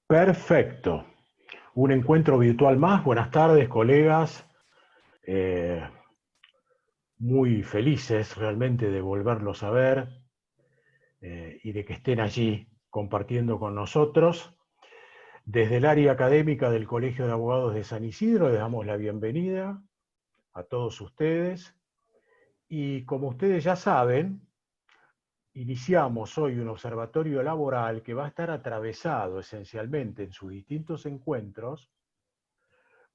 Perfecto. Un encuentro virtual más. Buenas tardes, colegas. Eh, Muy felices realmente de volverlos a ver y de que estén allí compartiendo con nosotros. Desde el área académica del Colegio de Abogados de San Isidro les damos la bienvenida a todos ustedes. Y como ustedes ya saben, iniciamos hoy un observatorio laboral que va a estar atravesado esencialmente en sus distintos encuentros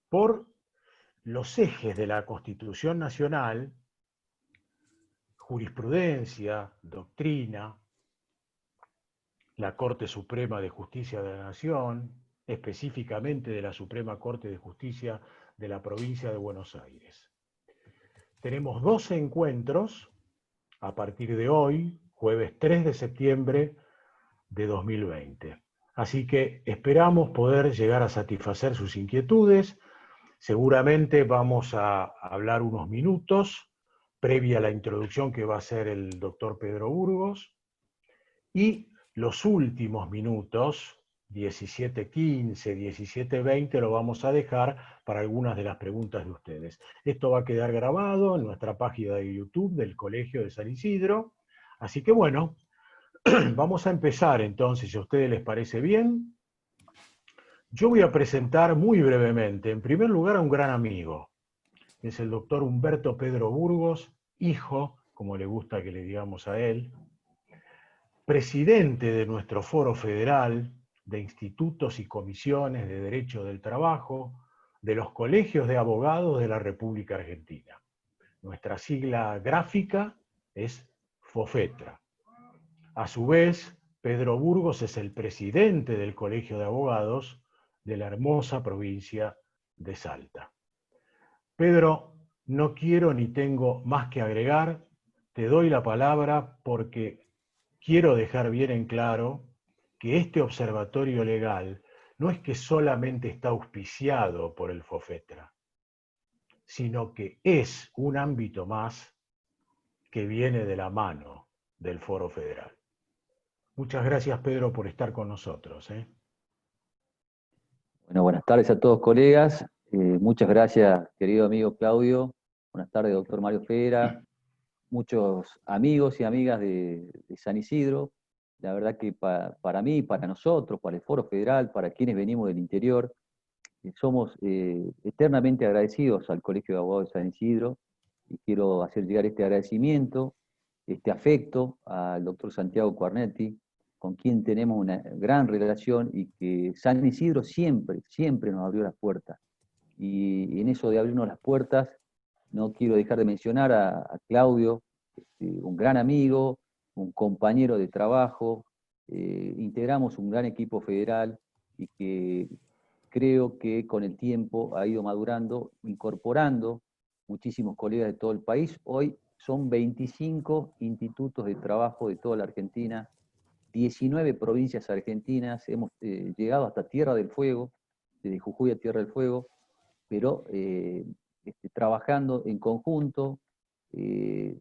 por los ejes de la Constitución Nacional, jurisprudencia, doctrina, la Corte Suprema de Justicia de la Nación, específicamente de la Suprema Corte de Justicia de la Provincia de Buenos Aires. Tenemos 12 encuentros a partir de hoy, jueves 3 de septiembre de 2020. Así que esperamos poder llegar a satisfacer sus inquietudes. Seguramente vamos a hablar unos minutos previa a la introducción que va a hacer el doctor Pedro Burgos, y los últimos minutos, 17:15, 17:20, lo vamos a dejar para algunas de las preguntas de ustedes. Esto va a quedar grabado en nuestra página de YouTube del Colegio de San Isidro. Así que bueno, vamos a empezar entonces, si a ustedes les parece bien. Yo voy a presentar muy brevemente, en primer lugar, a un gran amigo. Es el doctor Humberto Pedro Burgos, hijo, como le gusta que le digamos a él, presidente de nuestro Foro Federal de Institutos y Comisiones de Derecho del Trabajo de los Colegios de Abogados de la República Argentina. Nuestra sigla gráfica es FOFETRA. A su vez, Pedro Burgos es el presidente del Colegio de Abogados de la hermosa provincia de Salta. Pedro, no quiero ni tengo más que agregar, te doy la palabra porque quiero dejar bien en claro que este observatorio legal no es que solamente está auspiciado por el FOFETRA, sino que es un ámbito más que viene de la mano del Foro Federal. Muchas gracias, Pedro, por estar con nosotros. Bueno, buenas tardes a todos, colegas. Muchas gracias, querido amigo Claudio. Buenas tardes, doctor Mario Fera. Muchos amigos y amigas de San Isidro. La verdad que para mí, para nosotros, para el Foro Federal, para quienes venimos del interior, somos eternamente agradecidos al Colegio de Abogados de San Isidro y quiero hacer llegar este agradecimiento, este afecto al doctor Santiago Quarnetti, con quien tenemos una gran relación y que San Isidro siempre, siempre nos abrió las puertas. Y en eso de abrirnos las puertas, no quiero dejar de mencionar a Claudio, un gran amigo, un compañero de trabajo, integramos un gran equipo federal y que creo que con el tiempo ha ido madurando, incorporando muchísimos colegas de todo el país. Hoy son 25 institutos de trabajo de toda la Argentina, 19 provincias argentinas, hemos llegado hasta Tierra del Fuego, desde Jujuy a Tierra del Fuego, pero trabajando en conjunto y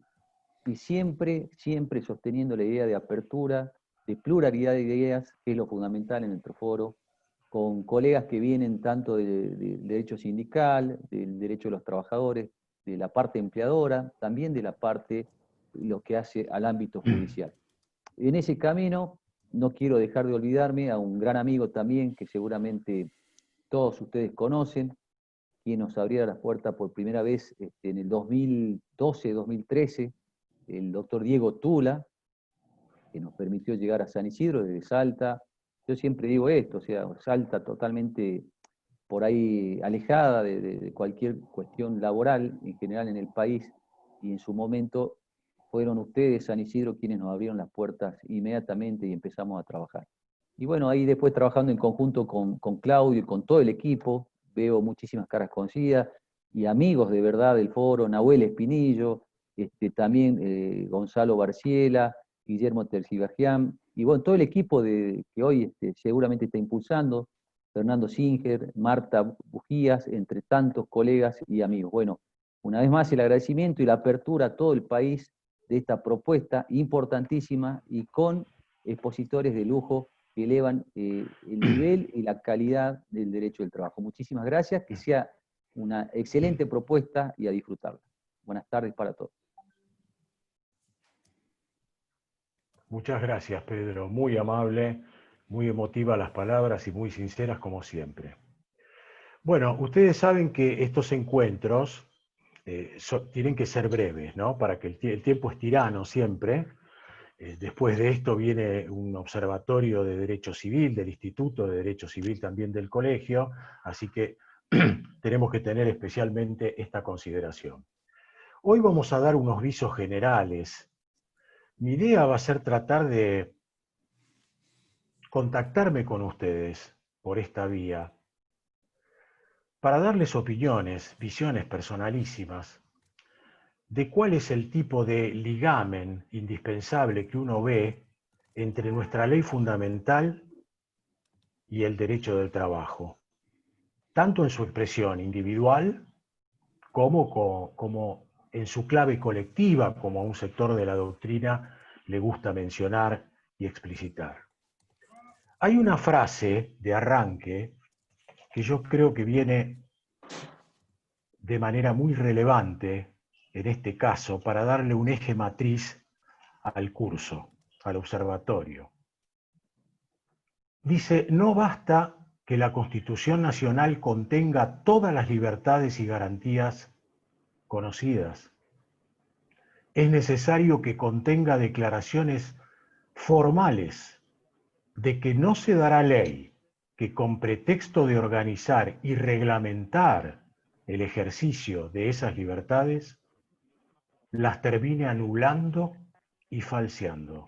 siempre, siempre sosteniendo la idea de apertura, de pluralidad de ideas, que es lo fundamental en nuestro foro, con colegas que vienen tanto del derecho sindical, del derecho de los trabajadores, de la parte empleadora, también de la parte, lo que hace al ámbito judicial. En ese camino, no quiero dejar de olvidarme a un gran amigo también, que seguramente todos ustedes conocen, quien nos abriera las puertas por primera vez en el 2012-2013, el doctor Diego Tula, que nos permitió llegar a San Isidro desde Salta. Yo siempre digo esto, o sea, Salta totalmente por ahí alejada de cualquier cuestión laboral en general en el país, y en su momento fueron ustedes, San Isidro, quienes nos abrieron las puertas inmediatamente y empezamos a trabajar. Y bueno, ahí después trabajando en conjunto con Claudio y con todo el equipo, veo muchísimas caras conocidas y amigos de verdad del foro, Nahuel Espinillo, también Gonzalo Barciela, Guillermo Tercibajian, y bueno, todo el equipo que hoy seguramente está impulsando, Fernando Singer, Marta Bujías, entre tantos colegas y amigos. Bueno, una vez más el agradecimiento y la apertura a todo el país de esta propuesta importantísima y con expositores de lujo que elevan el nivel y la calidad del derecho del trabajo. Muchísimas gracias, que sea una excelente propuesta y a disfrutarla. Buenas tardes para todos. Muchas gracias, Pedro. Muy amable, muy emotiva las palabras y muy sinceras como siempre. Bueno, ustedes saben que estos encuentros tienen que ser breves, ¿no? Para que el tiempo es tirano siempre. Después de esto viene un observatorio de Derecho Civil, del Instituto de Derecho Civil también del colegio, así que tenemos que tener especialmente esta consideración. Hoy vamos a dar unos visos generales. Mi idea va a ser tratar de contactarme con ustedes por esta vía para darles opiniones, visiones personalísimas de cuál es el tipo de ligamen indispensable que uno ve entre nuestra ley fundamental y el derecho del trabajo, tanto en su expresión individual como en su clave colectiva, como a un sector de la doctrina le gusta mencionar y explicitar. Hay una frase de arranque que yo creo que viene de manera muy relevante en este caso para darle un eje matriz al curso, al observatorio. Dice, no basta que la Constitución Nacional contenga todas las libertades y garantías conocidas. Es necesario que contenga declaraciones formales de que no se dará ley que con pretexto de organizar y reglamentar el ejercicio de esas libertades las termine anulando y falseando.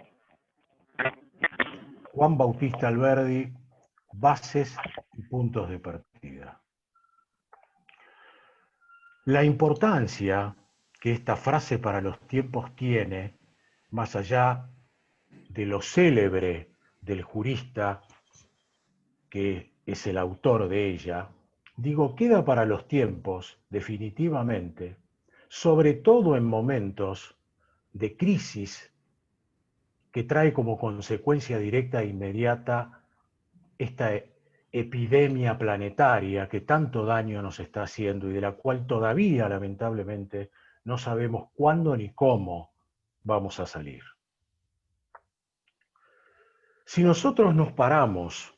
Juan Bautista Alberdi, Bases y puntos de partida. La importancia que esta frase para los tiempos tiene, más allá de lo célebre del jurista que es el autor de ella, digo, queda para los tiempos, definitivamente, sobre todo en momentos de crisis que trae como consecuencia directa e inmediata esta epidemia planetaria que tanto daño nos está haciendo y de la cual todavía, lamentablemente, no sabemos cuándo ni cómo vamos a salir. Si nosotros nos paramos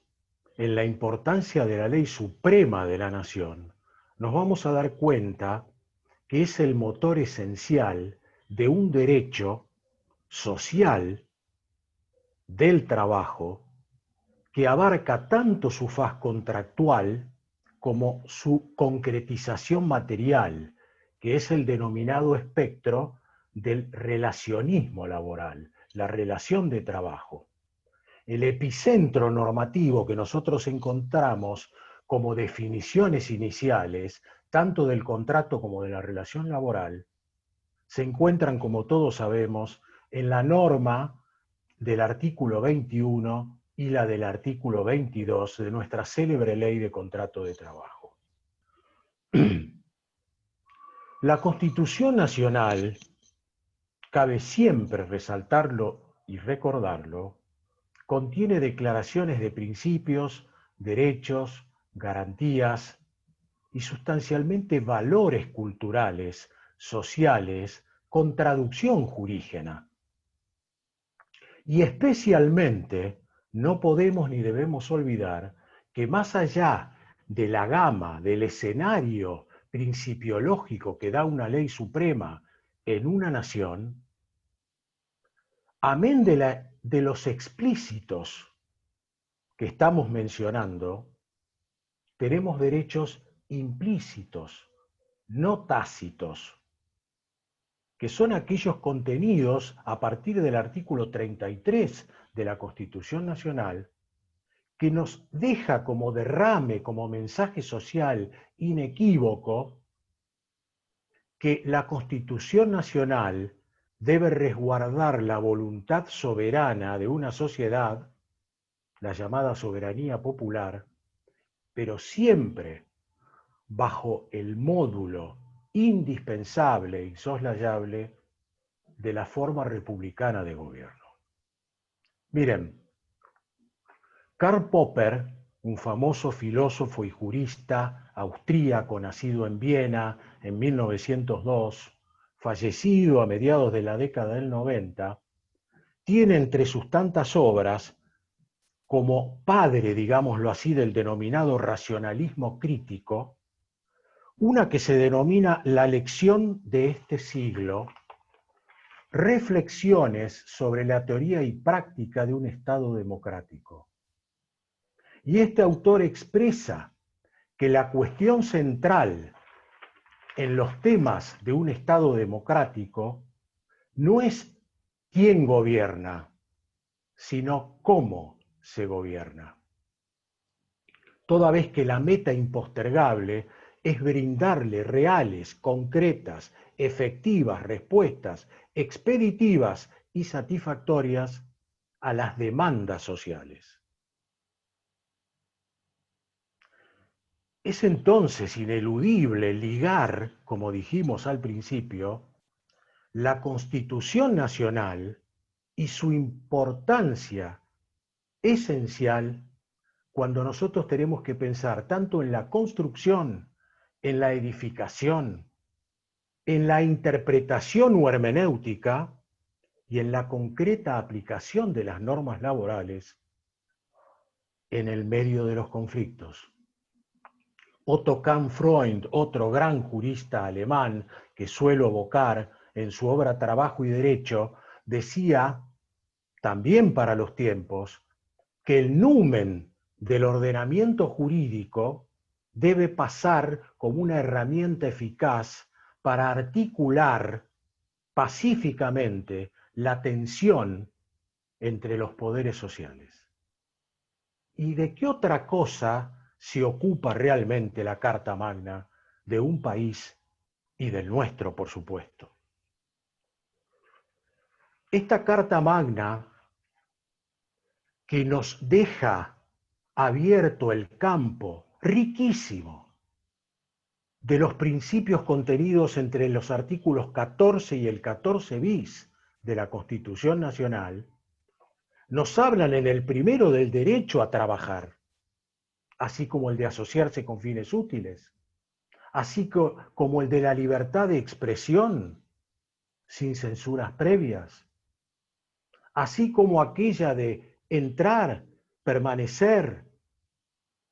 en la importancia de la ley suprema de la nación, nos vamos a dar cuenta que es el motor esencial de un derecho social del trabajo que abarca tanto su faz contractual como su concretización material, que es el denominado espectro del relacionismo laboral, la relación de trabajo. El epicentro normativo que nosotros encontramos como definiciones iniciales, tanto del contrato como de la relación laboral, se encuentran, como todos sabemos, en la norma del artículo 21 y la del artículo 22 de nuestra célebre ley de contrato de trabajo. La Constitución Nacional, cabe siempre resaltarlo y recordarlo, contiene declaraciones de principios, derechos, garantías y sustancialmente valores culturales, sociales, con traducción jurígena. Y especialmente no podemos ni debemos olvidar que más allá de la gama, del escenario principiológico que da una ley suprema en una nación, amén de los explícitos que estamos mencionando, tenemos derechos implícitos, no tácitos, que son aquellos contenidos a partir del artículo 33 de la Constitución Nacional, que nos deja como derrame, como mensaje social inequívoco, que la Constitución Nacional debe resguardar la voluntad soberana de una sociedad, la llamada soberanía popular, pero siempre bajo el módulo indispensable e insoslayable de la forma republicana de gobierno. Miren, Karl Popper, un famoso filósofo y jurista austríaco nacido en Viena en 1902, fallecido a mediados de la década del 90, tiene entre sus tantas obras, como padre, digámoslo así, del denominado racionalismo crítico, una que se denomina La lección de este siglo, reflexiones sobre la teoría y práctica de un Estado democrático. Y este autor expresa que la cuestión central en los temas de un Estado democrático no es quién gobierna, sino cómo se gobierna. Toda vez que la meta impostergable es brindarle reales, concretas, efectivas respuestas expeditivas y satisfactorias a las demandas sociales. Es entonces ineludible ligar, como dijimos al principio, la Constitución Nacional y su importancia esencial cuando nosotros tenemos que pensar tanto en la construcción, en la edificación, en la interpretación o hermenéutica y en la concreta aplicación de las normas laborales en el medio de los conflictos. Otto Kahn-Freund, otro gran jurista alemán que suelo evocar en su obra Trabajo y Derecho, decía, también para los tiempos, que el numen del ordenamiento jurídico debe pasar como una herramienta eficaz para articular pacíficamente la tensión entre los poderes sociales. ¿Y de qué otra cosa se ocupa realmente la Carta Magna de un país y del nuestro, por supuesto? Esta Carta Magna que nos deja abierto el campo riquísimo de los principios contenidos entre los artículos 14 y el 14 bis de la Constitución Nacional, nos hablan en el primero del derecho a trabajar, así como el de asociarse con fines útiles, así como el de la libertad de expresión sin censuras previas, así como aquella de entrar, permanecer,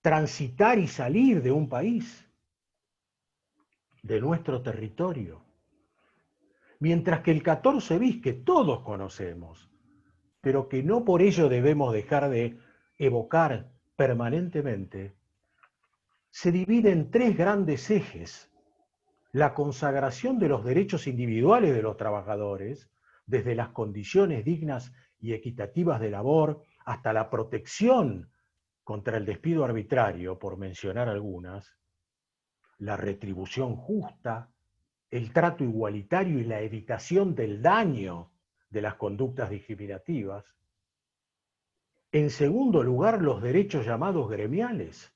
transitar y salir de un país, de nuestro territorio. Mientras que el 14 bis, que todos conocemos, pero que no por ello debemos dejar de evocar permanentemente, se divide en tres grandes ejes: la consagración de los derechos individuales de los trabajadores, desde las condiciones dignas y equitativas de labor hasta la protección contra el despido arbitrario, por mencionar algunas, la retribución justa, el trato igualitario y la evitación del daño de las conductas discriminativas. En segundo lugar, los derechos llamados gremiales,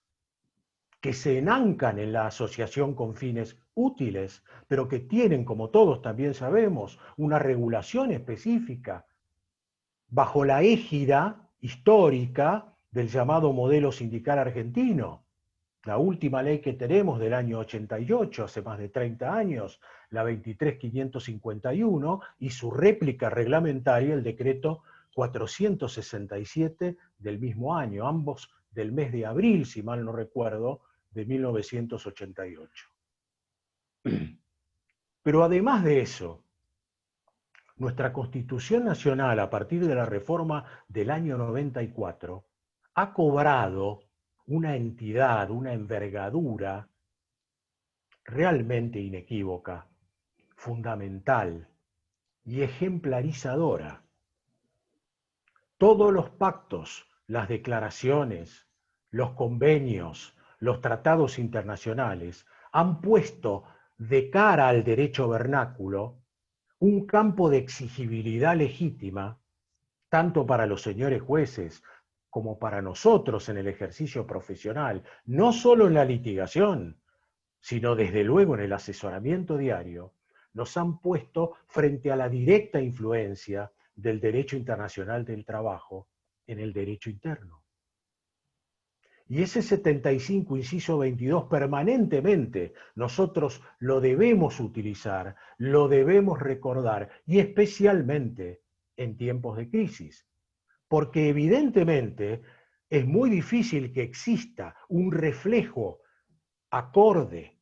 que se enancan en la asociación con fines útiles, pero que tienen, como todos también sabemos, una regulación específica bajo la égida histórica del llamado modelo sindical argentino. La última ley que tenemos del año 88, hace más de 30 años, la 23.551, y su réplica reglamentaria, el decreto 467 del mismo año, ambos del mes de abril, si mal no recuerdo, de 1988. Pero además de eso, nuestra Constitución Nacional, a partir de la reforma del año 94, ha cobrado una entidad, una envergadura realmente inequívoca, fundamental y ejemplarizadora. Todos los pactos, las declaraciones, los convenios, los tratados internacionales han puesto de cara al derecho vernáculo un campo de exigibilidad legítima, tanto para los señores jueces como para nosotros en el ejercicio profesional, no solo en la litigación, sino desde luego en el asesoramiento diario, nos han puesto frente a la directa influencia del derecho internacional del trabajo en el derecho interno. Y ese 75, inciso 22, permanentemente nosotros lo debemos utilizar, lo debemos recordar, y especialmente en tiempos de crisis. Porque evidentemente es muy difícil que exista un reflejo acorde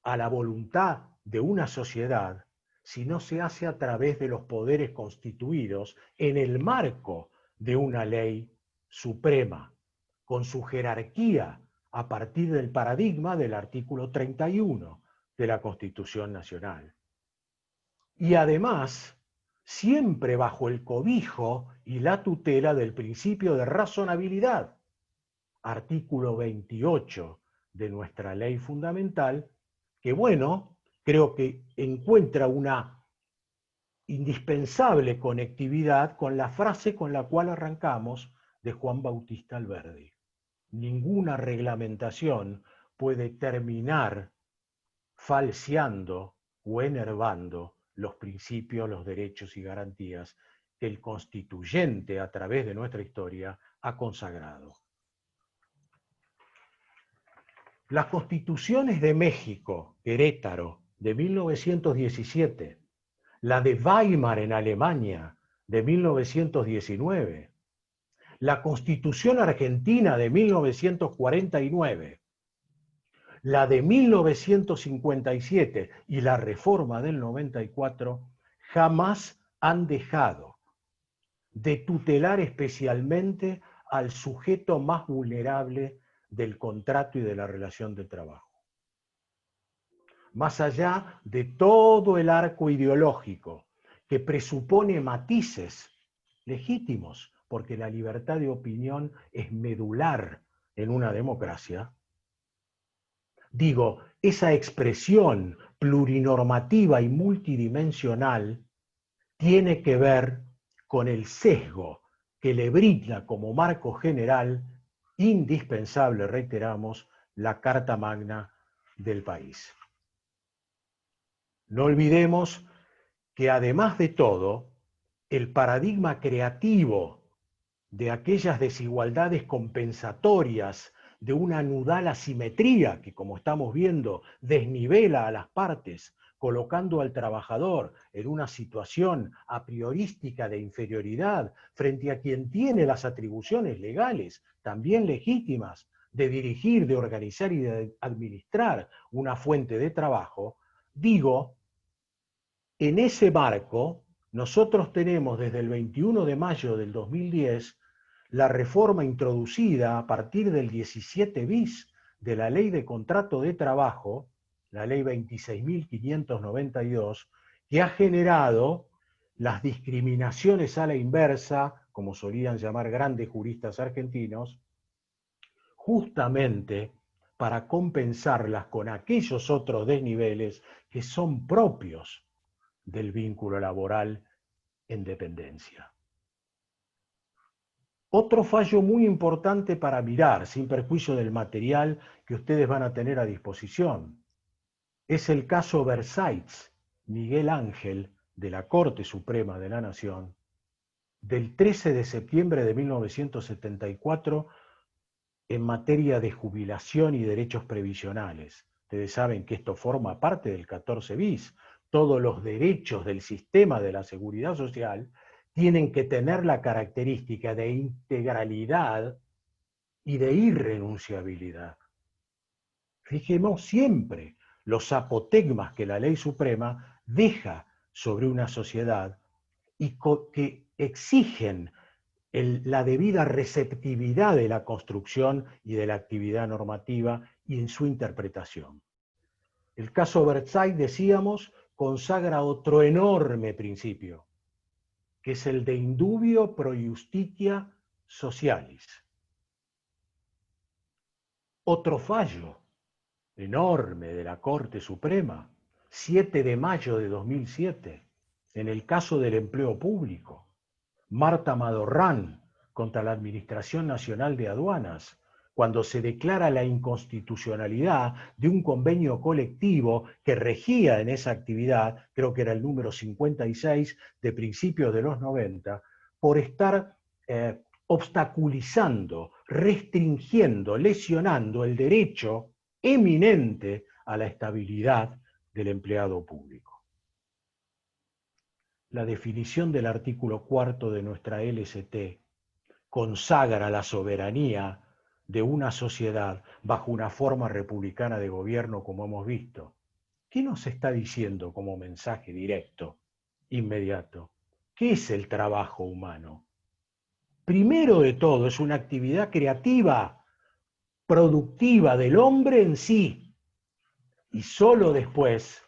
a la voluntad de una sociedad si no se hace a través de los poderes constituidos en el marco de una ley suprema, con su jerarquía a partir del paradigma del artículo 31 de la Constitución Nacional. Y además, siempre bajo el cobijo y la tutela del principio de razonabilidad, artículo 28 de nuestra ley fundamental, que bueno, creo que encuentra una indispensable conectividad con la frase con la cual arrancamos de Juan Bautista Alberdi. Ninguna reglamentación puede terminar falseando o enervando los principios, los derechos y garantías que el constituyente a través de nuestra historia ha consagrado. Las constituciones de México, Querétaro, de 1917, la de Weimar en Alemania, de 1919, la Constitución Argentina de 1949, la de 1957 y la reforma del 94 jamás han dejado de tutelar especialmente al sujeto más vulnerable del contrato y de la relación de trabajo. Más allá de todo el arco ideológico que presupone matices legítimos, porque la libertad de opinión es medular en una democracia, digo, esa expresión plurinormativa y multidimensional tiene que ver con el sesgo que le brinda como marco general indispensable, reiteramos, la Carta Magna del país. No olvidemos que además de todo, el paradigma creativo de aquellas desigualdades compensatorias de una nudal asimetría que, como estamos viendo, desnivela a las partes, colocando al trabajador en una situación a priorística de inferioridad frente a quien tiene las atribuciones legales, también legítimas, de dirigir, de organizar y de administrar una fuente de trabajo, digo, en ese marco, nosotros tenemos desde el 21 de mayo del 2010 la reforma introducida a partir del 17 bis de la Ley de Contrato de Trabajo, la Ley 26.592, que ha generado las discriminaciones a la inversa, como solían llamar grandes juristas argentinos, justamente para compensarlas con aquellos otros desniveles que son propios del vínculo laboral en dependencia. Otro fallo muy importante para mirar, sin perjuicio del material que ustedes van a tener a disposición, es el caso Versailles, Miguel Ángel, de la Corte Suprema de la Nación, del 13 de septiembre de 1974, en materia de jubilación y derechos previsionales. Ustedes saben que esto forma parte del 14 bis. Todos los derechos del sistema de la seguridad social tienen que tener la característica de integralidad y de irrenunciabilidad. Fijemos siempre los apotegmas que la ley suprema deja sobre una sociedad y que exigen la debida receptividad de la construcción y de la actividad normativa y en su interpretación. El caso Versailles, decíamos, consagra otro enorme principio, que es el de indubio pro iustitia socialis. Otro fallo enorme de la Corte Suprema, 7 de mayo de 2007, en el caso del empleo público. Marta Madorrán contra la Administración Nacional de Aduanas, cuando se declara la inconstitucionalidad de un convenio colectivo que regía en esa actividad, creo que era el número 56 de principios de los 90, por estar obstaculizando restringiendo, lesionando el derecho eminente a la estabilidad del empleado público. La definición del artículo 4 de nuestra LST consagra la soberanía de una sociedad bajo una forma republicana de gobierno, como hemos visto. ¿Qué nos está diciendo como mensaje directo, inmediato? ¿Qué es el trabajo humano? Primero de todo, es una actividad creativa, productiva del hombre en sí, y solo después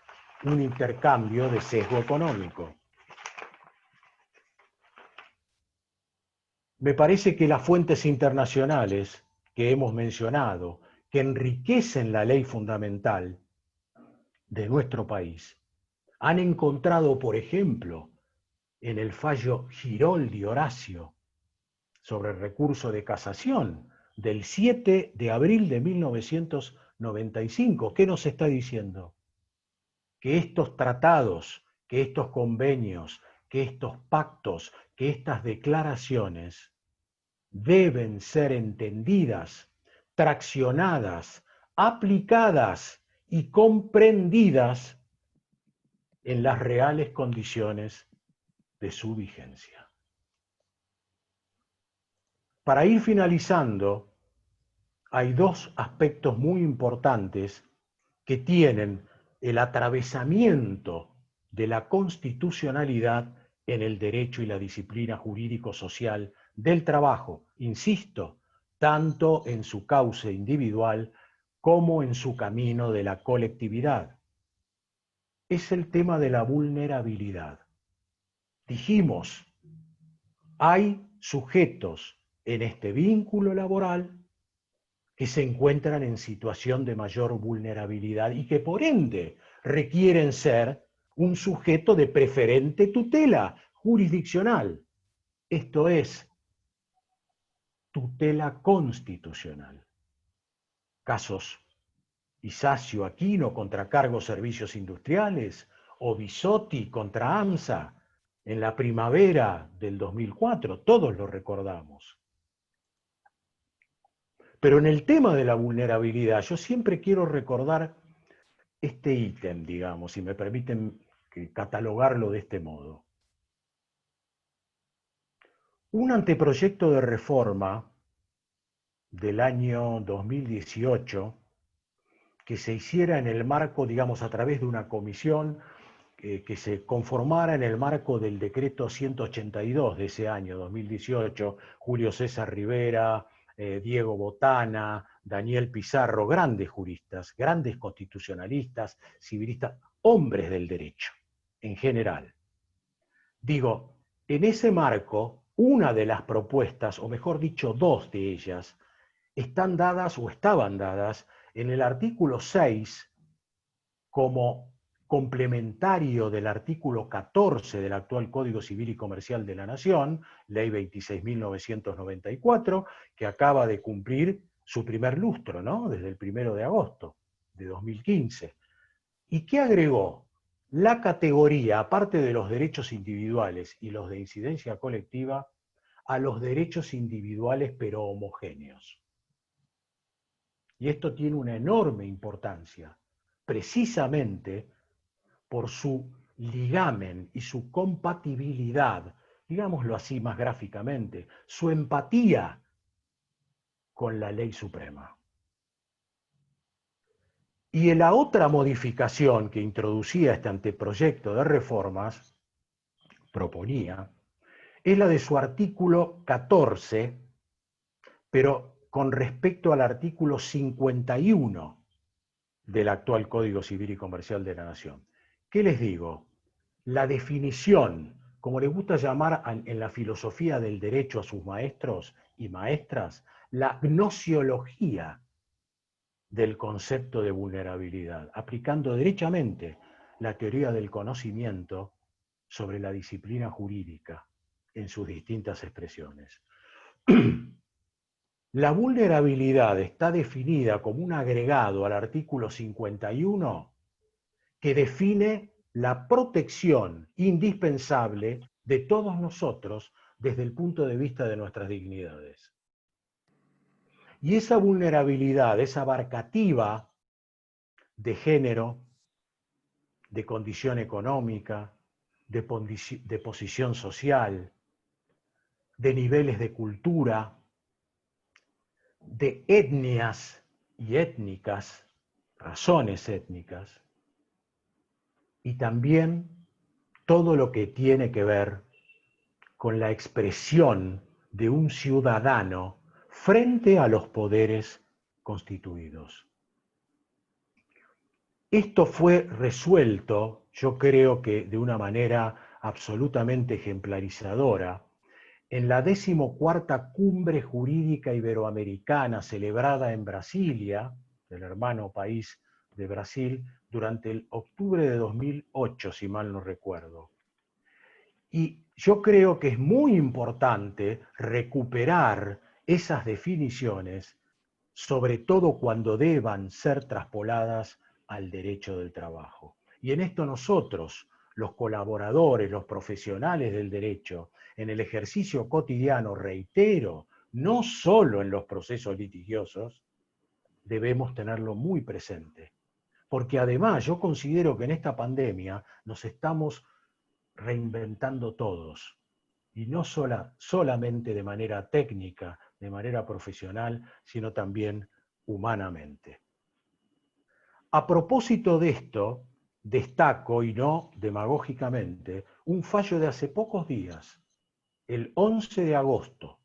un intercambio de sesgo económico. Me parece que las fuentes internacionales que hemos mencionado, que enriquecen la ley fundamental de nuestro país, han encontrado, por ejemplo, en el fallo Giroldi Horacio sobre el recurso de casación del 7 de abril de 1995, ¿qué nos está diciendo? Que estos tratados, que estos convenios, que estos pactos, que estas declaraciones deben ser entendidas, traccionadas, aplicadas y comprendidas en las reales condiciones de su vigencia. Para ir finalizando, hay dos aspectos muy importantes que tienen el atravesamiento de la constitucionalidad en el derecho y la disciplina jurídico-social del trabajo, insisto, tanto en su cauce individual como en su camino de la colectividad. Es el tema de la vulnerabilidad. Dijimos, hay sujetos en este vínculo laboral que se encuentran en situación de mayor vulnerabilidad y que por ende requieren ser un sujeto de preferente tutela jurisdiccional. Esto es, tutela constitucional. Casos Isacio Aquino contra Cargos Servicios Industriales o Bisotti contra AMSA en la primavera del 2004, todos lo recordamos. Pero en el tema de la vulnerabilidad, yo siempre quiero recordar este ítem, digamos, si me permiten catalogarlo de este modo. Un anteproyecto de reforma del año 2018 que se hiciera en el marco, digamos, a través de una comisión que se conformara en el marco del decreto 182 de ese año, 2018, Julio César Rivera, Diego Botana, Daniel Pizarro, grandes juristas, grandes constitucionalistas, civilistas, hombres del derecho en general. Digo, en ese marco, una de las propuestas, o mejor dicho, dos de ellas, están dadas o estaban dadas en el artículo 6 como complementario del artículo 14 del actual Código Civil y Comercial de la Nación, Ley 26.994, que acaba de cumplir su primer lustro, ¿no? Desde el 1 de agosto de 2015. ¿Y qué agregó? La categoría, aparte de los derechos individuales y los de incidencia colectiva, a los derechos individuales pero homogéneos. Y esto tiene una enorme importancia, precisamente por su ligamen y su compatibilidad, digámoslo así más gráficamente, su empatía con la ley suprema. Y la otra modificación que introducía este anteproyecto de reformas, proponía, es la de su artículo 14, pero con respecto al artículo 51 del actual Código Civil y Comercial de la Nación. ¿Qué les digo? La definición, como les gusta llamar en la filosofía del derecho a sus maestros y maestras, la gnosiología del concepto de vulnerabilidad, aplicando derechamente la teoría del conocimiento sobre la disciplina jurídica en sus distintas expresiones. La vulnerabilidad está definida como un agregado al artículo 51 que define la protección indispensable de todos nosotros desde el punto de vista de nuestras dignidades. Y esa vulnerabilidad, esa abarcativa de género, de condición económica, de posición social, de niveles de cultura, de etnias y étnicas, razones étnicas, y también todo lo que tiene que ver con la expresión de un ciudadano frente a los poderes constituidos. Esto fue resuelto, yo creo que de una manera absolutamente ejemplarizadora, en la 14ª Cumbre Jurídica Iberoamericana celebrada en Brasilia, el hermano país de Brasil, durante el octubre de 2008, si mal no recuerdo. Y yo creo que es muy importante recuperar esas definiciones, sobre todo cuando deban ser traspoladas al derecho del trabajo. Y en esto nosotros, los colaboradores, los profesionales del derecho, en el ejercicio cotidiano, reitero, no solo en los procesos litigiosos, debemos tenerlo muy presente. Porque además yo considero que en esta pandemia nos estamos reinventando todos, y no solamente de manera técnica, de manera profesional, sino también humanamente. A propósito de esto, destaco, y no demagógicamente, un fallo de hace pocos días, el 11 de agosto,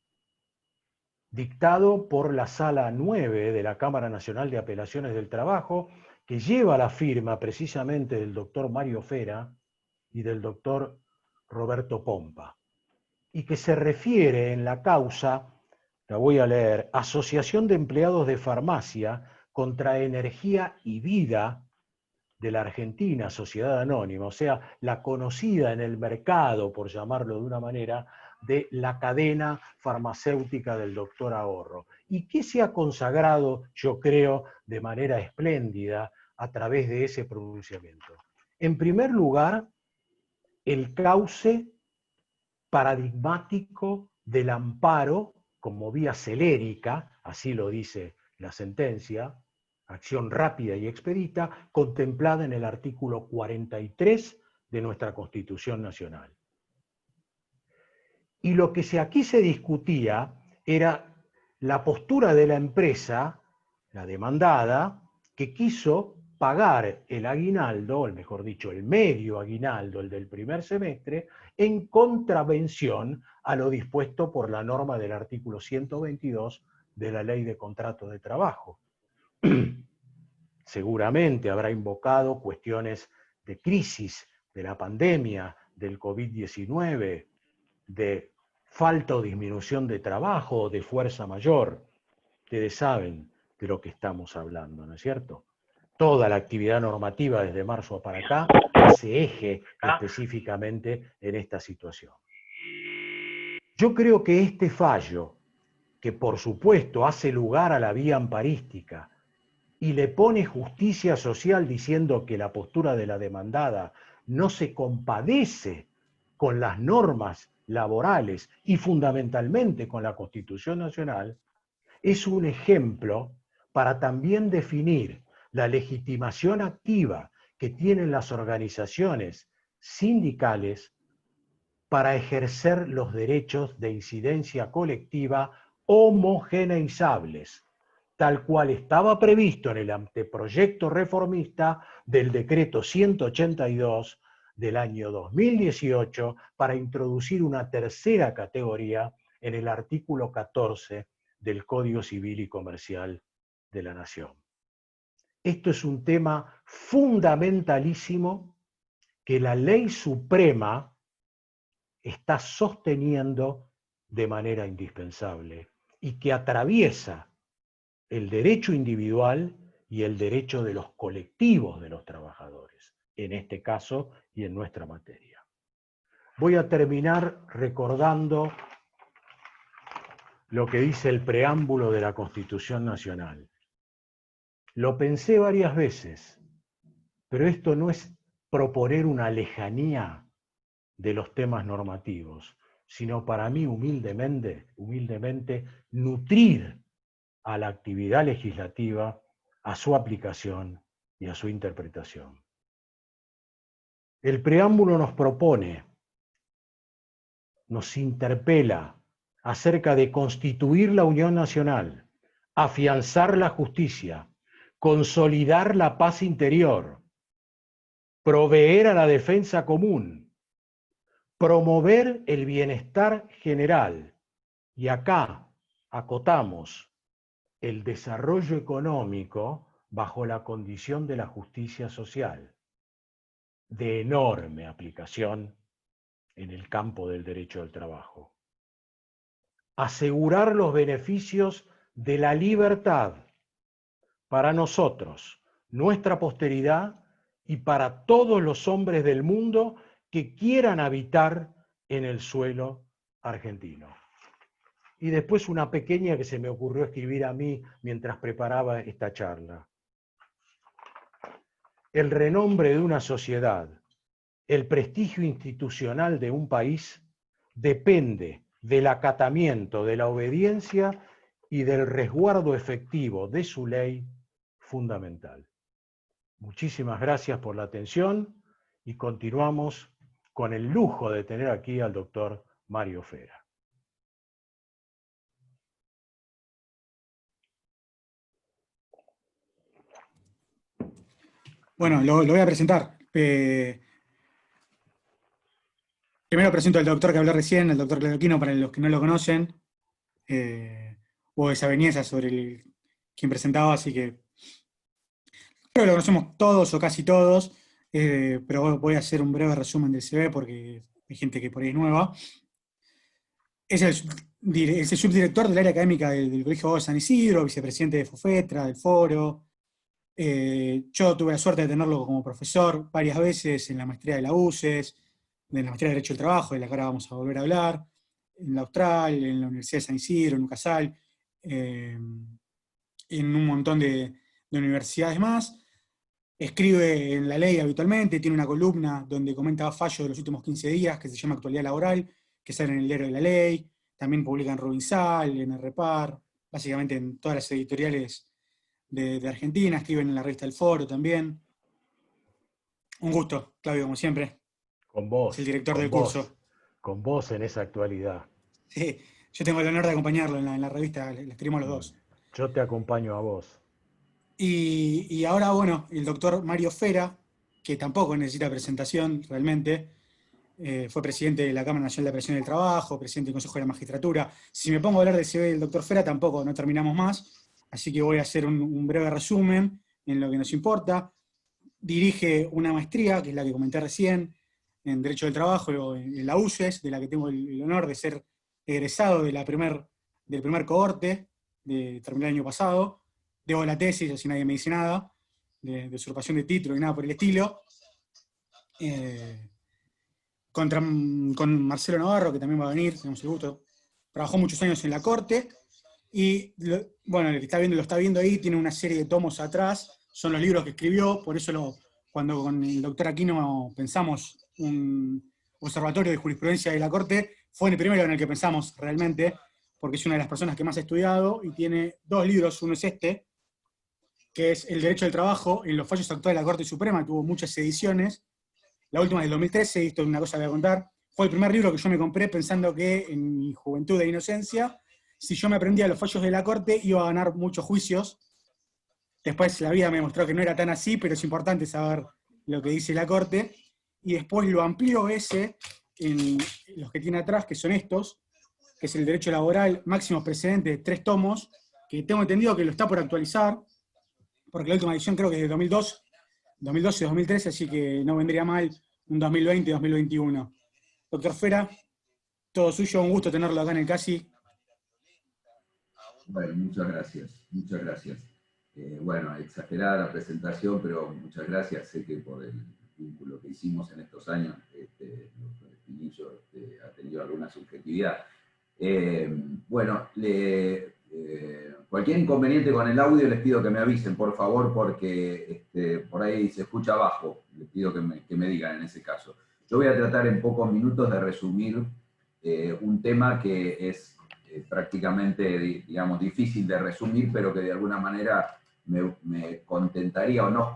dictado por la Sala 9 de la Cámara Nacional de Apelaciones del Trabajo, que lleva la firma precisamente del doctor Mario Fera y del doctor Roberto Pompa, y que se refiere en la causa, la voy a leer, Asociación de Empleados de Farmacia contra Energía y Vida de la Argentina, Sociedad Anónima, o sea, la conocida en el mercado, por llamarlo de una manera, de la cadena farmacéutica del doctor Ahorro, y que se ha consagrado, yo creo, de manera espléndida a través de ese pronunciamiento. En primer lugar, el cauce paradigmático del amparo como vía celérica, así lo dice la sentencia, acción rápida y expedita, contemplada en el artículo 43 de nuestra Constitución Nacional. Y lo que aquí se discutía era la postura de la empresa, la demandada, que quiso pagar el aguinaldo, o mejor dicho, el medio aguinaldo, el del primer semestre, en contravención a lo dispuesto por la norma del artículo 122 de la Ley de Contrato de Trabajo. Seguramente habrá invocado cuestiones de crisis, de la pandemia, del COVID-19, de falta o disminución de trabajo o de fuerza mayor. Ustedes saben de lo que estamos hablando, ¿no es cierto? Toda la actividad normativa desde marzo para acá hace eje específicamente en esta situación. Yo creo que este fallo, que por supuesto hace lugar a la vía amparística y le pone justicia social diciendo que la postura de la demandada no se compadece con las normas laborales y fundamentalmente con la Constitución Nacional, es un ejemplo para también definir la legitimación activa que tienen las organizaciones sindicales para ejercer los derechos de incidencia colectiva homogeneizables, tal cual estaba previsto en el anteproyecto reformista del decreto 182 del año 2018 para introducir una tercera categoría en el artículo 14 del Código Civil y Comercial de la Nación. Esto es un tema fundamentalísimo que la Ley Suprema está sosteniendo de manera indispensable y que atraviesa el derecho individual y el derecho de los colectivos de los trabajadores, en este caso y en nuestra materia. Voy a terminar recordando lo que dice el preámbulo de la Constitución Nacional. Lo pensé varias veces, pero esto no es proponer una lejanía de los temas normativos, sino para mí humildemente nutrir a la actividad legislativa, a su aplicación y a su interpretación. El preámbulo nos propone, nos interpela acerca de constituir la Unión Nacional, afianzar la justicia, consolidar la paz interior, proveer a la defensa común, promover el bienestar general, y acá acotamos el desarrollo económico bajo la condición de la justicia social, de enorme aplicación en el campo del derecho al trabajo. Asegurar los beneficios de la libertad para nosotros, nuestra posteridad y para todos los hombres del mundo que quieran habitar en el suelo argentino. Y después una pequeña que se me ocurrió escribir a mí mientras preparaba esta charla. El renombre de una sociedad, el prestigio institucional de un país, depende del acatamiento, de la obediencia y del resguardo efectivo de su ley fundamental. Muchísimas gracias por la atención y continuamos con el lujo de tener aquí al doctor Mario Fera. Bueno, lo voy a presentar. Primero presento al doctor que habló recién, el doctor Claudio Aquino, para los que no lo conocen. Hubo desavenencias sobre quien presentaba, así que creo que lo conocemos todos o casi todos, pero voy a hacer un breve resumen del CV porque hay gente que por ahí es nueva. Es el subdirector del área académica del Colegio de San Isidro, vicepresidente de FOFETRA, del Foro. Yo tuve la suerte de tenerlo como profesor varias veces en la maestría de la UCES, en la maestría de Derecho del Trabajo, de la que ahora vamos a volver a hablar, en la Austral, en la Universidad de San Isidro, en UCASAL, en un montón de universidades más. Escribe en La Ley habitualmente, tiene una columna donde comenta fallos de los últimos 15 días que se llama Actualidad Laboral, que sale en el diario de La Ley, también publica en Rubinsal, en el Repar, básicamente en todas las editoriales de Argentina, escriben en la revista El Foro también. Un gusto, Claudio, como siempre. Con vos. Es el director del curso. Con vos en esa actualidad. Sí, yo tengo el honor de acompañarlo en la revista, la escribimos los dos. Yo te acompaño a vos. Y ahora, bueno, el doctor Mario Fera, que tampoco necesita presentación realmente, fue presidente de la Cámara Nacional de Apelación del Trabajo, presidente del Consejo de la Magistratura. Si me pongo a hablar del CV del doctor Fera, tampoco no terminamos más, así que voy a hacer un breve resumen en lo que nos importa. Dirige una maestría, que es la que comenté recién, en Derecho del Trabajo, en la UCES, de la que tengo el honor de ser egresado del primer cohorte, de terminar el año pasado. Debo la tesis, así nadie me dice nada, de usurpación de título y nada por el estilo. Con Marcelo Navarro, que también va a venir, tenemos el gusto. Trabajó muchos años en la Corte, y bueno, el que lo está viendo ahí, tiene una serie de tomos atrás, son los libros que escribió, por eso cuando con el doctor Aquino pensamos un observatorio de jurisprudencia de la Corte, fue el primero en el que pensamos realmente, porque es una de las personas que más ha estudiado, y tiene dos libros, uno es este, que es El Derecho del Trabajo, en los fallos actuales de la Corte Suprema, tuvo muchas ediciones, la última del 2013, esto es una cosa que voy a contar, fue el primer libro que yo me compré pensando que en mi juventud de inocencia, si yo me aprendía los fallos de la Corte, iba a ganar muchos juicios. Después la vida me demostró que no era tan así, pero es importante saber lo que dice la Corte. Y después lo amplió ese en los que tiene atrás, que son estos, que es el derecho laboral, máximos precedentes, 3 tomos, que tengo entendido que lo está por actualizar, porque la última edición creo que es de 2012-2013, así que no vendría mal un 2020-2021. Doctor Fera, todo suyo, un gusto tenerlo acá en el CASI. Bueno, muchas gracias, muchas gracias. Bueno, exagerada la presentación, pero muchas gracias. Sé que por el vínculo que hicimos en estos años, el doctor Espinillo ha tenido alguna subjetividad. Bueno, cualquier inconveniente con el audio les pido que me avisen, por favor, porque por ahí se escucha bajo. Les pido que me digan en ese caso. Yo voy a tratar en pocos minutos de resumir un tema que es prácticamente, digamos, difícil de resumir, pero que de alguna manera me contentaría o nos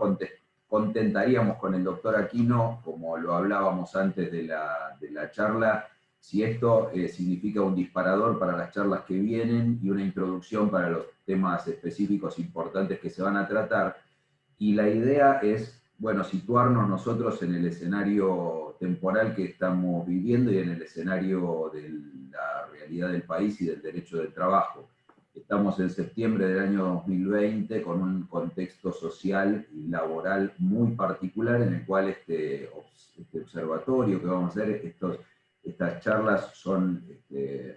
contentaríamos con el doctor Aquino, como lo hablábamos antes de la charla, si esto significa un disparador para las charlas que vienen y una introducción para los temas específicos importantes que se van a tratar. Y la idea es, bueno, situarnos nosotros en el escenario temporal que estamos viviendo y en el escenario de la realidad del país y del derecho del trabajo. Estamos en septiembre del año 2020 con un contexto social y laboral muy particular en el cual este observatorio que vamos a hacer, estas charlas son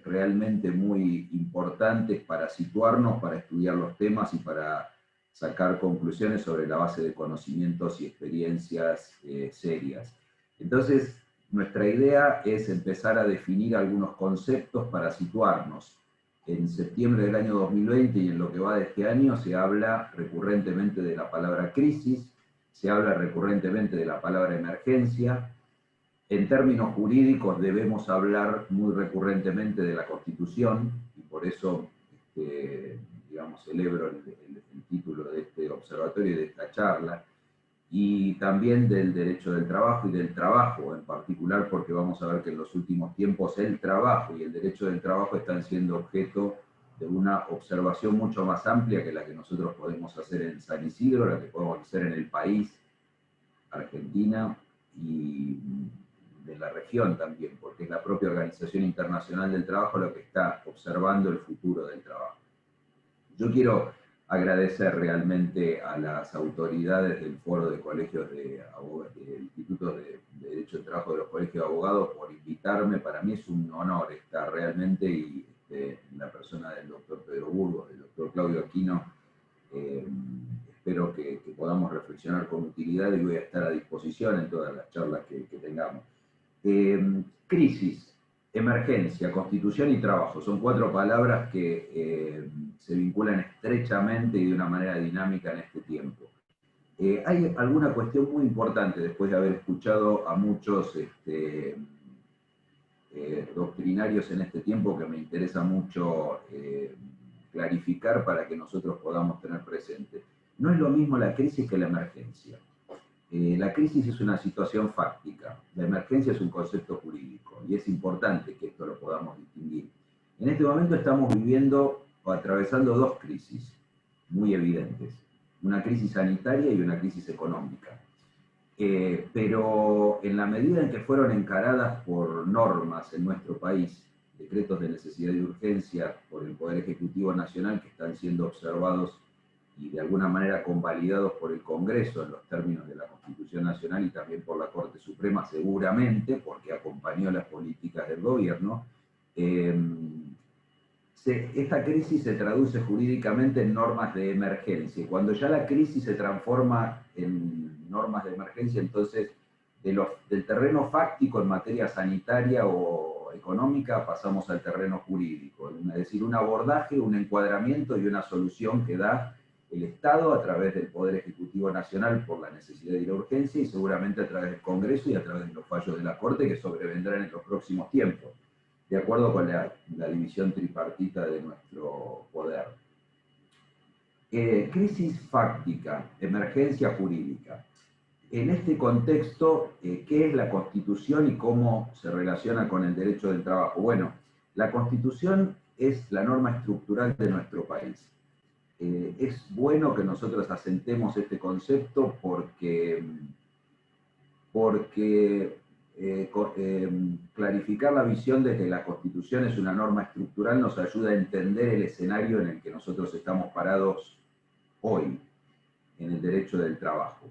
realmente muy importantes para situarnos, para estudiar los temas y para sacar conclusiones sobre la base de conocimientos y experiencias serias. Entonces, nuestra idea es empezar a definir algunos conceptos para situarnos. En septiembre del año 2020 y en lo que va de este año se habla recurrentemente de la palabra crisis, se habla recurrentemente de la palabra emergencia. En términos jurídicos debemos hablar muy recurrentemente de la Constitución, y por eso, digamos, celebro el título de este observatorio y de esta charla, y también del derecho del trabajo y del trabajo en particular, porque vamos a ver que en los últimos tiempos el trabajo y el derecho del trabajo están siendo objeto de una observación mucho más amplia que la que nosotros podemos hacer en San Isidro, la que podemos hacer en el país, Argentina, y de la región también, porque es la propia Organización Internacional del Trabajo la que está observando el futuro del trabajo. Yo quiero agradecer realmente a las autoridades del Foro de Colegios de Abogados, del Instituto de Derecho del Trabajo de los Colegios de Abogados por invitarme. Para mí es un honor estar realmente, y en la persona del doctor Pedro Burgos, del doctor Claudio Aquino, espero que podamos reflexionar con utilidad y voy a estar a disposición en todas las charlas que tengamos. Crisis, emergencia, constitución y trabajo son 4 palabras que se vinculan estrechamente y de una manera dinámica en este tiempo. Hay alguna cuestión muy importante después de haber escuchado a muchos doctrinarios en este tiempo que me interesa mucho clarificar para que nosotros podamos tener presente. No es lo mismo la crisis que la emergencia. La crisis es una situación fáctica, la emergencia es un concepto jurídico, y es importante que esto lo podamos distinguir. En este momento estamos viviendo o atravesando 2 crisis muy evidentes, una crisis sanitaria y una crisis económica. Pero en la medida en que fueron encaradas por normas en nuestro país, decretos de necesidad y urgencia por el Poder Ejecutivo Nacional que están siendo observados y de alguna manera convalidados por el Congreso en los términos de la Constitución Nacional y también por la Corte Suprema seguramente, porque acompañó las políticas del gobierno, esta crisis se traduce jurídicamente en normas de emergencia. Y cuando ya la crisis se transforma en normas de emergencia, entonces del terreno fáctico en materia sanitaria o económica pasamos al terreno jurídico. Es decir, un abordaje, un encuadramiento y una solución que da el Estado a través del Poder Ejecutivo Nacional por la necesidad y la urgencia, y seguramente a través del Congreso y a través de los fallos de la Corte que sobrevendrán en los próximos tiempos, de acuerdo con la división tripartita de nuestro poder. Crisis fáctica, emergencia jurídica. En este contexto, ¿qué es la Constitución y cómo se relaciona con el derecho del trabajo? Bueno, la Constitución es la norma estructural de nuestro país. Es bueno que nosotros asentemos este concepto porque clarificar la visión de que la Constitución es una norma estructural nos ayuda a entender el escenario en el que nosotros estamos parados hoy, en el derecho del trabajo.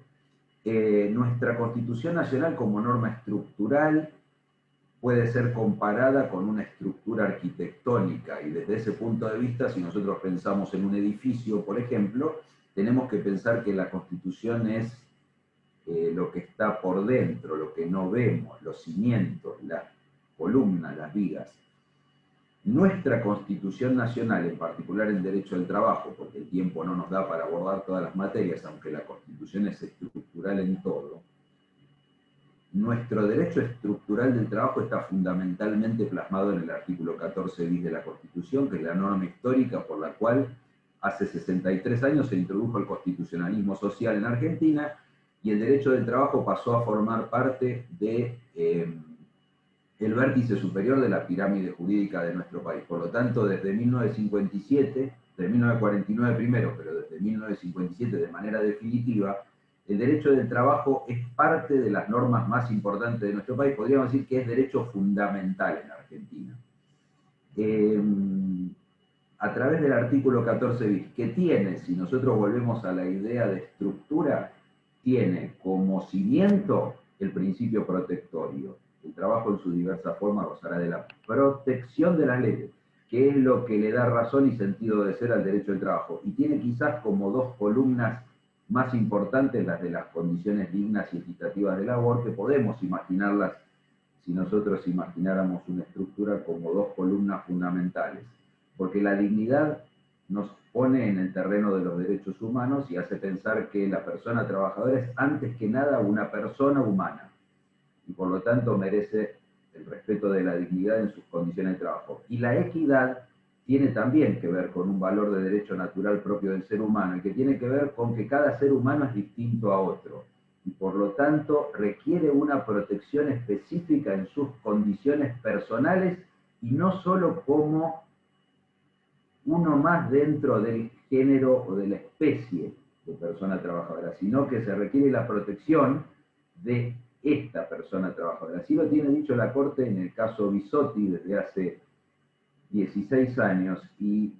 Nuestra Constitución Nacional como norma estructural puede ser comparada con una estructura arquitectónica, y desde ese punto de vista, si nosotros pensamos en un edificio, por ejemplo, tenemos que pensar que la Constitución es lo que está por dentro, lo que no vemos, los cimientos, las columnas, las vigas. Nuestra Constitución Nacional, en particular el derecho del trabajo, porque el tiempo no nos da para abordar todas las materias, aunque la Constitución es estructural en todo, nuestro derecho estructural del trabajo está fundamentalmente plasmado en el artículo 14 bis de la Constitución, que es la norma histórica por la cual hace 63 años se introdujo el constitucionalismo social en Argentina, y el derecho del trabajo pasó a formar parte de el vértice superior de la pirámide jurídica de nuestro país. Por lo tanto, desde 1957, de 1949 primero, pero desde 1957 de manera definitiva, el derecho del trabajo es parte de las normas más importantes de nuestro país. Podríamos decir que es derecho fundamental en Argentina. A través del artículo 14 bis, que tiene, si nosotros volvemos a la idea de estructura, tiene como cimiento el principio protectorio. El trabajo en sus diversas formas gozará de la protección de las leyes, que es lo que le da razón y sentido de ser al derecho del trabajo. Y tiene quizás como dos columnas más importantes, las de las condiciones dignas y equitativas de labor, que podemos imaginarlas si nosotros imagináramos una estructura como dos columnas fundamentales. Porque la dignidad nos pone en el terreno de los derechos humanos y hace pensar que la persona trabajadora es antes que nada una persona humana, y por lo tanto merece el respeto de la dignidad en sus condiciones de trabajo. Y la equidad tiene también que ver con un valor de derecho natural propio del ser humano, y que tiene que ver con que cada ser humano es distinto a otro, y por lo tanto requiere una protección específica en sus condiciones personales, y no solo como uno más dentro del género o de la especie de persona trabajadora, sino que se requiere la protección de esta persona trabajadora. Así lo tiene dicho la Corte en el caso Bisotti desde hace 16 años, y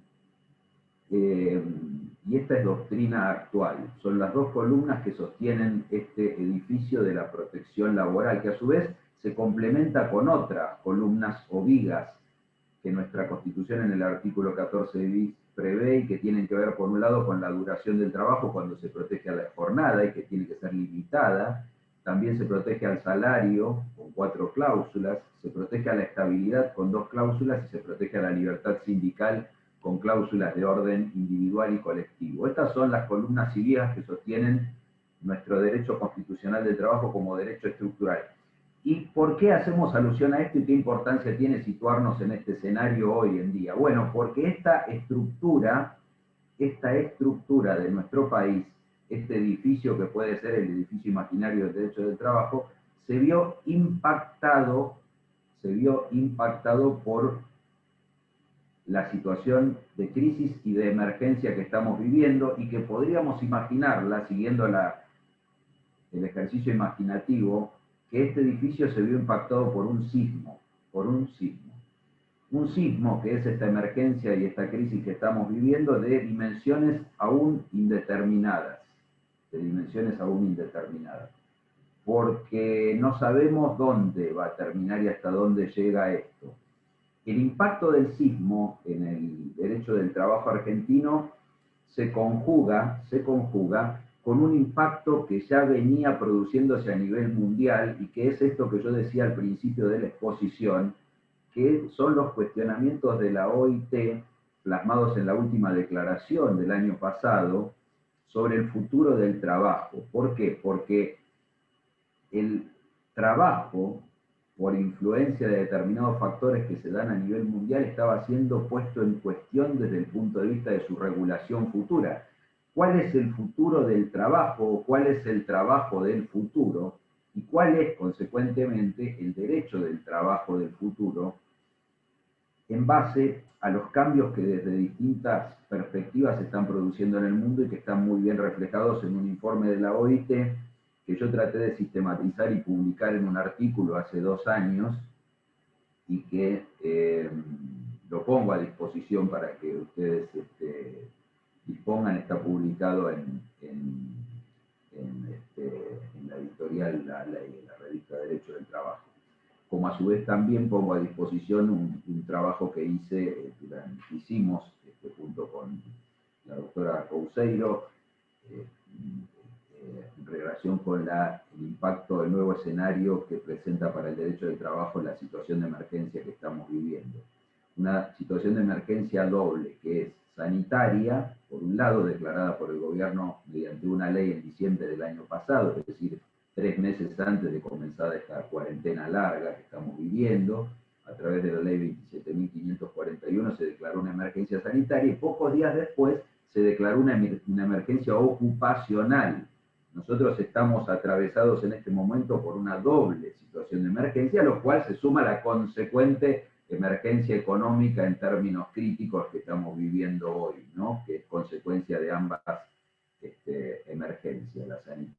esta es doctrina actual. Son las dos columnas que sostienen este edificio de la protección laboral, que a su vez se complementa con otras columnas o vigas que nuestra Constitución en el artículo 14 bis prevé, y que tienen que ver, por un lado, con la duración del trabajo cuando se protege a la jornada y que tiene que ser limitada. También se protege al salario con 4 cláusulas, se protege a la estabilidad con 2 cláusulas y se protege a la libertad sindical con cláusulas de orden individual y colectivo. Estas son las columnas y vías que sostienen nuestro derecho constitucional del trabajo como derecho estructural. ¿Y por qué hacemos alusión a esto y qué importancia tiene situarnos en este escenario hoy en día? Bueno, porque esta estructura de nuestro país, este edificio que puede ser el edificio imaginario del derecho del trabajo, se vio impactado por la situación de crisis y de emergencia que estamos viviendo, y que podríamos imaginarla, siguiendo el ejercicio imaginativo, que este edificio se vio impactado por un sismo. Un sismo que es esta emergencia y esta crisis que estamos viviendo de dimensiones aún indeterminadas. Porque no sabemos dónde va a terminar y hasta dónde llega esto. El impacto del sismo en el derecho del trabajo argentino se conjuga con un impacto que ya venía produciéndose a nivel mundial, y que es esto que yo decía al principio de la exposición, que son los cuestionamientos de la OIT plasmados en la última declaración del año pasado sobre el futuro del trabajo. ¿Por qué? Porque el trabajo, por influencia de determinados factores que se dan a nivel mundial, estaba siendo puesto en cuestión desde el punto de vista de su regulación futura. ¿Cuál es el futuro del trabajo? ¿Cuál es el trabajo del futuro? ¿Y cuál es, consecuentemente, el derecho del trabajo del futuro, en base a los cambios que desde distintas perspectivas se están produciendo en el mundo y que están muy bien reflejados en un informe de la OIT que yo traté de sistematizar y publicar en un artículo hace 2 años, y que lo pongo a disposición para que ustedes dispongan. Está publicado en la editorial La Ley, en la revista Derecho del Trabajo. Como a su vez también pongo a disposición un trabajo que hicimos junto con la doctora Couseiro, en relación con el impacto del nuevo escenario que presenta para el derecho del trabajo la situación de emergencia que estamos viviendo. Una situación de emergencia doble, que es sanitaria, por un lado, declarada por el gobierno mediante una ley en diciembre del año pasado, es decir, 3 meses antes de comenzar esta cuarentena larga que estamos viviendo. A través de la ley 27.541 se declaró una emergencia sanitaria y pocos días después se declaró una emergencia ocupacional. Nosotros estamos atravesados en este momento por una doble situación de emergencia, a lo cual se suma la consecuente emergencia económica en términos críticos que estamos viviendo hoy, ¿no? Que es consecuencia de ambas emergencias, la sanitaria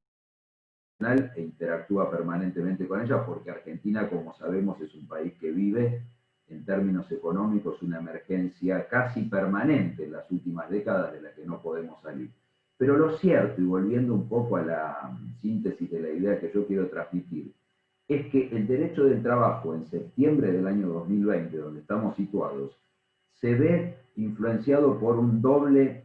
e interactúa permanentemente con ella, porque Argentina, como sabemos, es un país que vive en términos económicos una emergencia casi permanente en las últimas décadas de la que no podemos salir. Pero lo cierto, y volviendo un poco a la síntesis de la idea que yo quiero transmitir, es que el derecho del trabajo en septiembre del año 2020, donde estamos situados, se ve influenciado por un doble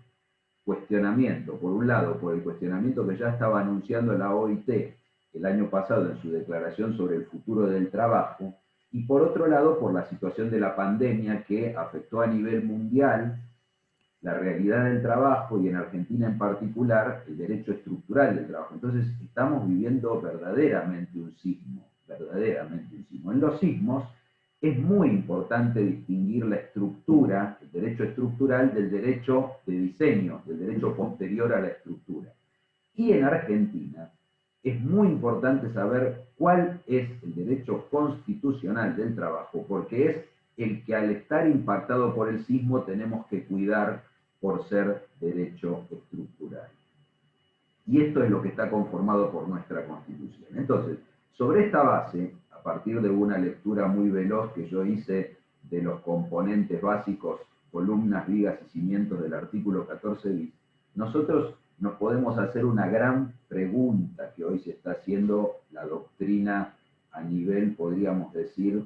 cuestionamiento. Por un lado, por el cuestionamiento que ya estaba anunciando la OIT el año pasado en su declaración sobre el futuro del trabajo, y por otro lado, por la situación de la pandemia que afectó a nivel mundial la realidad del trabajo y en Argentina en particular el derecho estructural del trabajo. Entonces estamos viviendo verdaderamente un sismo, verdaderamente un sismo. En los sismos es muy importante distinguir la estructura, el derecho estructural del derecho de diseño, del derecho posterior a la estructura. Y en Argentina es muy importante saber cuál es el derecho constitucional del trabajo, porque es el que al estar impactado por el sismo tenemos que cuidar por ser derecho estructural. Y esto es lo que está conformado por nuestra Constitución. Entonces, sobre esta base, a partir de una lectura muy veloz que yo hice de los componentes básicos, columnas, vigas y cimientos del artículo 14 bis, nosotros nos podemos hacer una gran pregunta que hoy se está haciendo la doctrina a nivel, podríamos decir,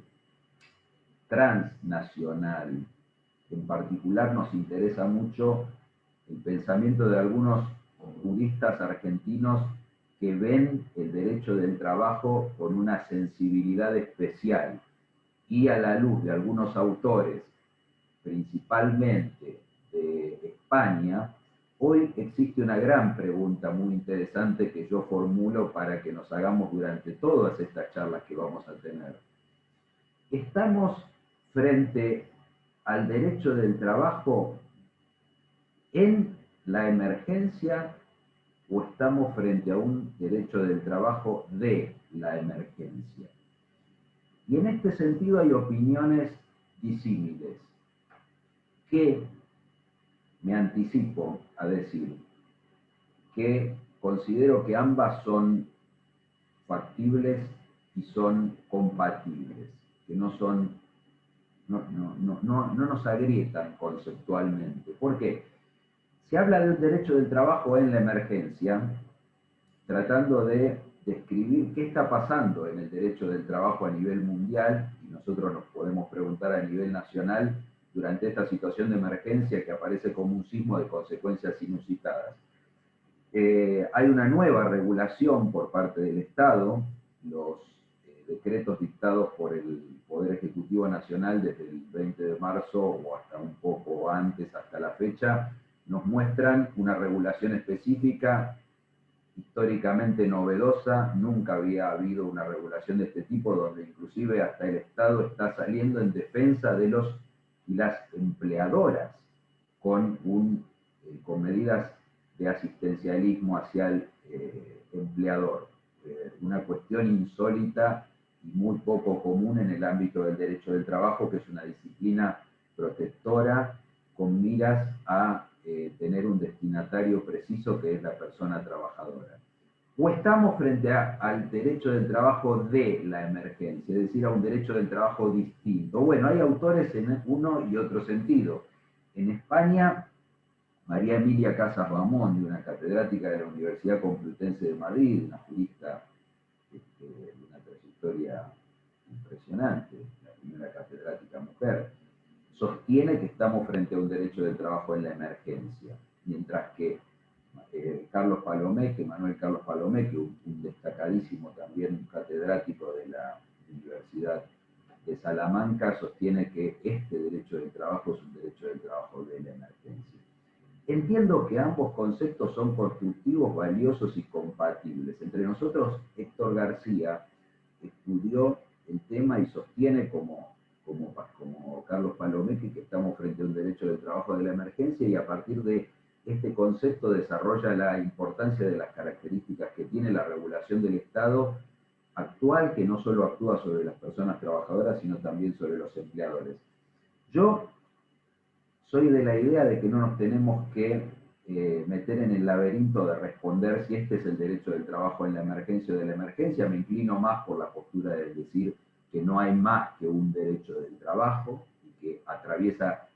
transnacional. En particular nos interesa mucho el pensamiento de algunos juristas argentinos que ven el derecho del trabajo con una sensibilidad especial, y a la luz de algunos autores, principalmente de España, hoy existe una gran pregunta muy interesante que yo formulo para que nos hagamos durante todas estas charlas que vamos a tener. ¿Estamos frente al derecho del trabajo en la emergencia o estamos frente a un derecho del trabajo de la emergencia? Y en este sentido hay opiniones disímiles que me anticipo a decir que considero que ambas son factibles y son compatibles, que no nos agrietan conceptualmente. ¿Por qué? Se habla del derecho del trabajo en la emergencia, tratando de describir qué está pasando en el derecho del trabajo a nivel mundial, y nosotros nos podemos preguntar a nivel nacional durante esta situación de emergencia que aparece como un sismo de consecuencias inusitadas. Hay una nueva regulación por parte del Estado, los decretos dictados por el Poder Ejecutivo Nacional desde el 20 de marzo o hasta un poco antes, hasta la fecha, nos muestran una regulación específica históricamente novedosa. Nunca había habido una regulación de este tipo, donde inclusive hasta el Estado está saliendo en defensa de los y las empleadoras con medidas de asistencialismo hacia el empleador. Una cuestión insólita y muy poco común en el ámbito del derecho del trabajo, que es una disciplina protectora con miras a tener un destinatario preciso, que es la persona trabajadora. O estamos frente al derecho del trabajo de la emergencia, es decir, a un derecho del trabajo distinto. Bueno, hay autores en uno y otro sentido. En España, María Emilia Casas Bamonde, una catedrática de la Universidad Complutense de Madrid, una jurista de una trayectoria impresionante, la primera catedrática mujer, sostiene que estamos frente a un derecho del trabajo en la emergencia, mientras que Manuel Carlos Palomeque, un destacadísimo también catedrático de la Universidad de Salamanca, sostiene que este derecho del trabajo es un derecho del trabajo de la emergencia. Entiendo que ambos conceptos son constructivos, valiosos y compatibles. Entre nosotros, Héctor García estudió el tema y sostiene como Carlos Palomeque que estamos frente a un derecho de trabajo de la emergencia, y a partir de este concepto desarrolla la importancia de las características que tiene la regulación del Estado actual, que no solo actúa sobre las personas trabajadoras, sino también sobre los empleadores. Yo soy de la idea de que no nos tenemos que meter en el laberinto de responder si este es el derecho del trabajo en la emergencia o de la emergencia. Me inclino más por la postura de decir que no hay más que un derecho del trabajo y que atraviesa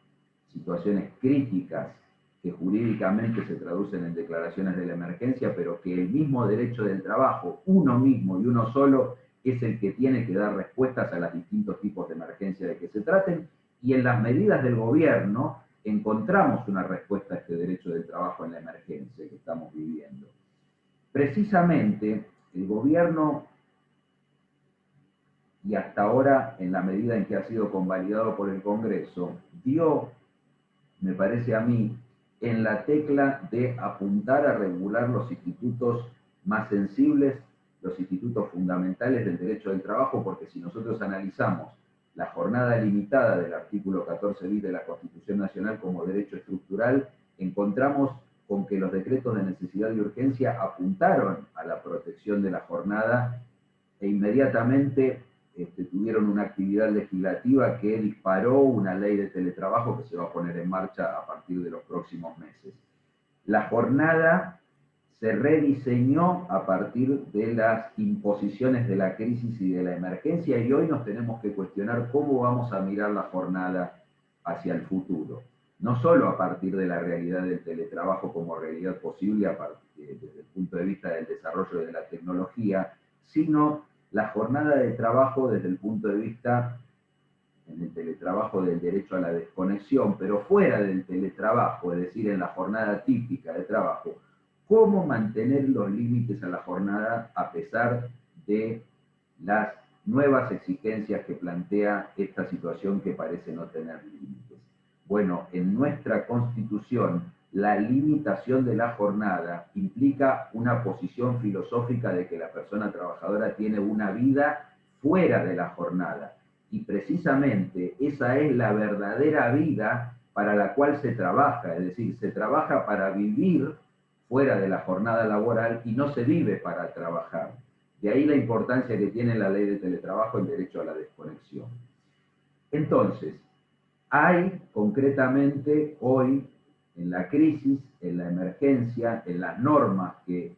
situaciones críticas que jurídicamente se traducen en declaraciones de la emergencia, pero que el mismo derecho del trabajo, uno mismo y uno solo, es el que tiene que dar respuestas a los distintos tipos de emergencia de que se traten, y en las medidas del gobierno encontramos una respuesta a este derecho del trabajo en la emergencia que estamos viviendo. Precisamente, el gobierno, y hasta ahora, en la medida en que ha sido convalidado por el Congreso, dio, me parece a mí, en la tecla de apuntar a regular los institutos más sensibles, los institutos fundamentales del derecho del trabajo, porque si nosotros analizamos la jornada limitada del artículo 14 bis de la Constitución Nacional como derecho estructural, encontramos con que los decretos de necesidad y urgencia apuntaron a la protección de la jornada e inmediatamente tuvieron una actividad legislativa que disparó una ley de teletrabajo que se va a poner en marcha a partir de los próximos meses. La jornada se rediseñó a partir de las imposiciones de la crisis y de la emergencia, y hoy nos tenemos que cuestionar cómo vamos a mirar la jornada hacia el futuro. No solo a partir de la realidad del teletrabajo como realidad posible desde el punto de vista del desarrollo de la tecnología, sino la jornada de trabajo desde el punto de vista en el teletrabajo del derecho a la desconexión, pero fuera del teletrabajo, es decir, en la jornada típica de trabajo, cómo mantener los límites a la jornada a pesar de las nuevas exigencias que plantea esta situación que parece no tener límites. Bueno, en nuestra Constitución, la limitación de la jornada implica una posición filosófica de que la persona trabajadora tiene una vida fuera de la jornada. Y precisamente esa es la verdadera vida para la cual se trabaja, es decir, se trabaja para vivir fuera de la jornada laboral y no se vive para trabajar. De ahí la importancia que tiene la ley de teletrabajo en derecho a la desconexión. Entonces, hay concretamente hoy en la crisis, en la emergencia, en las normas que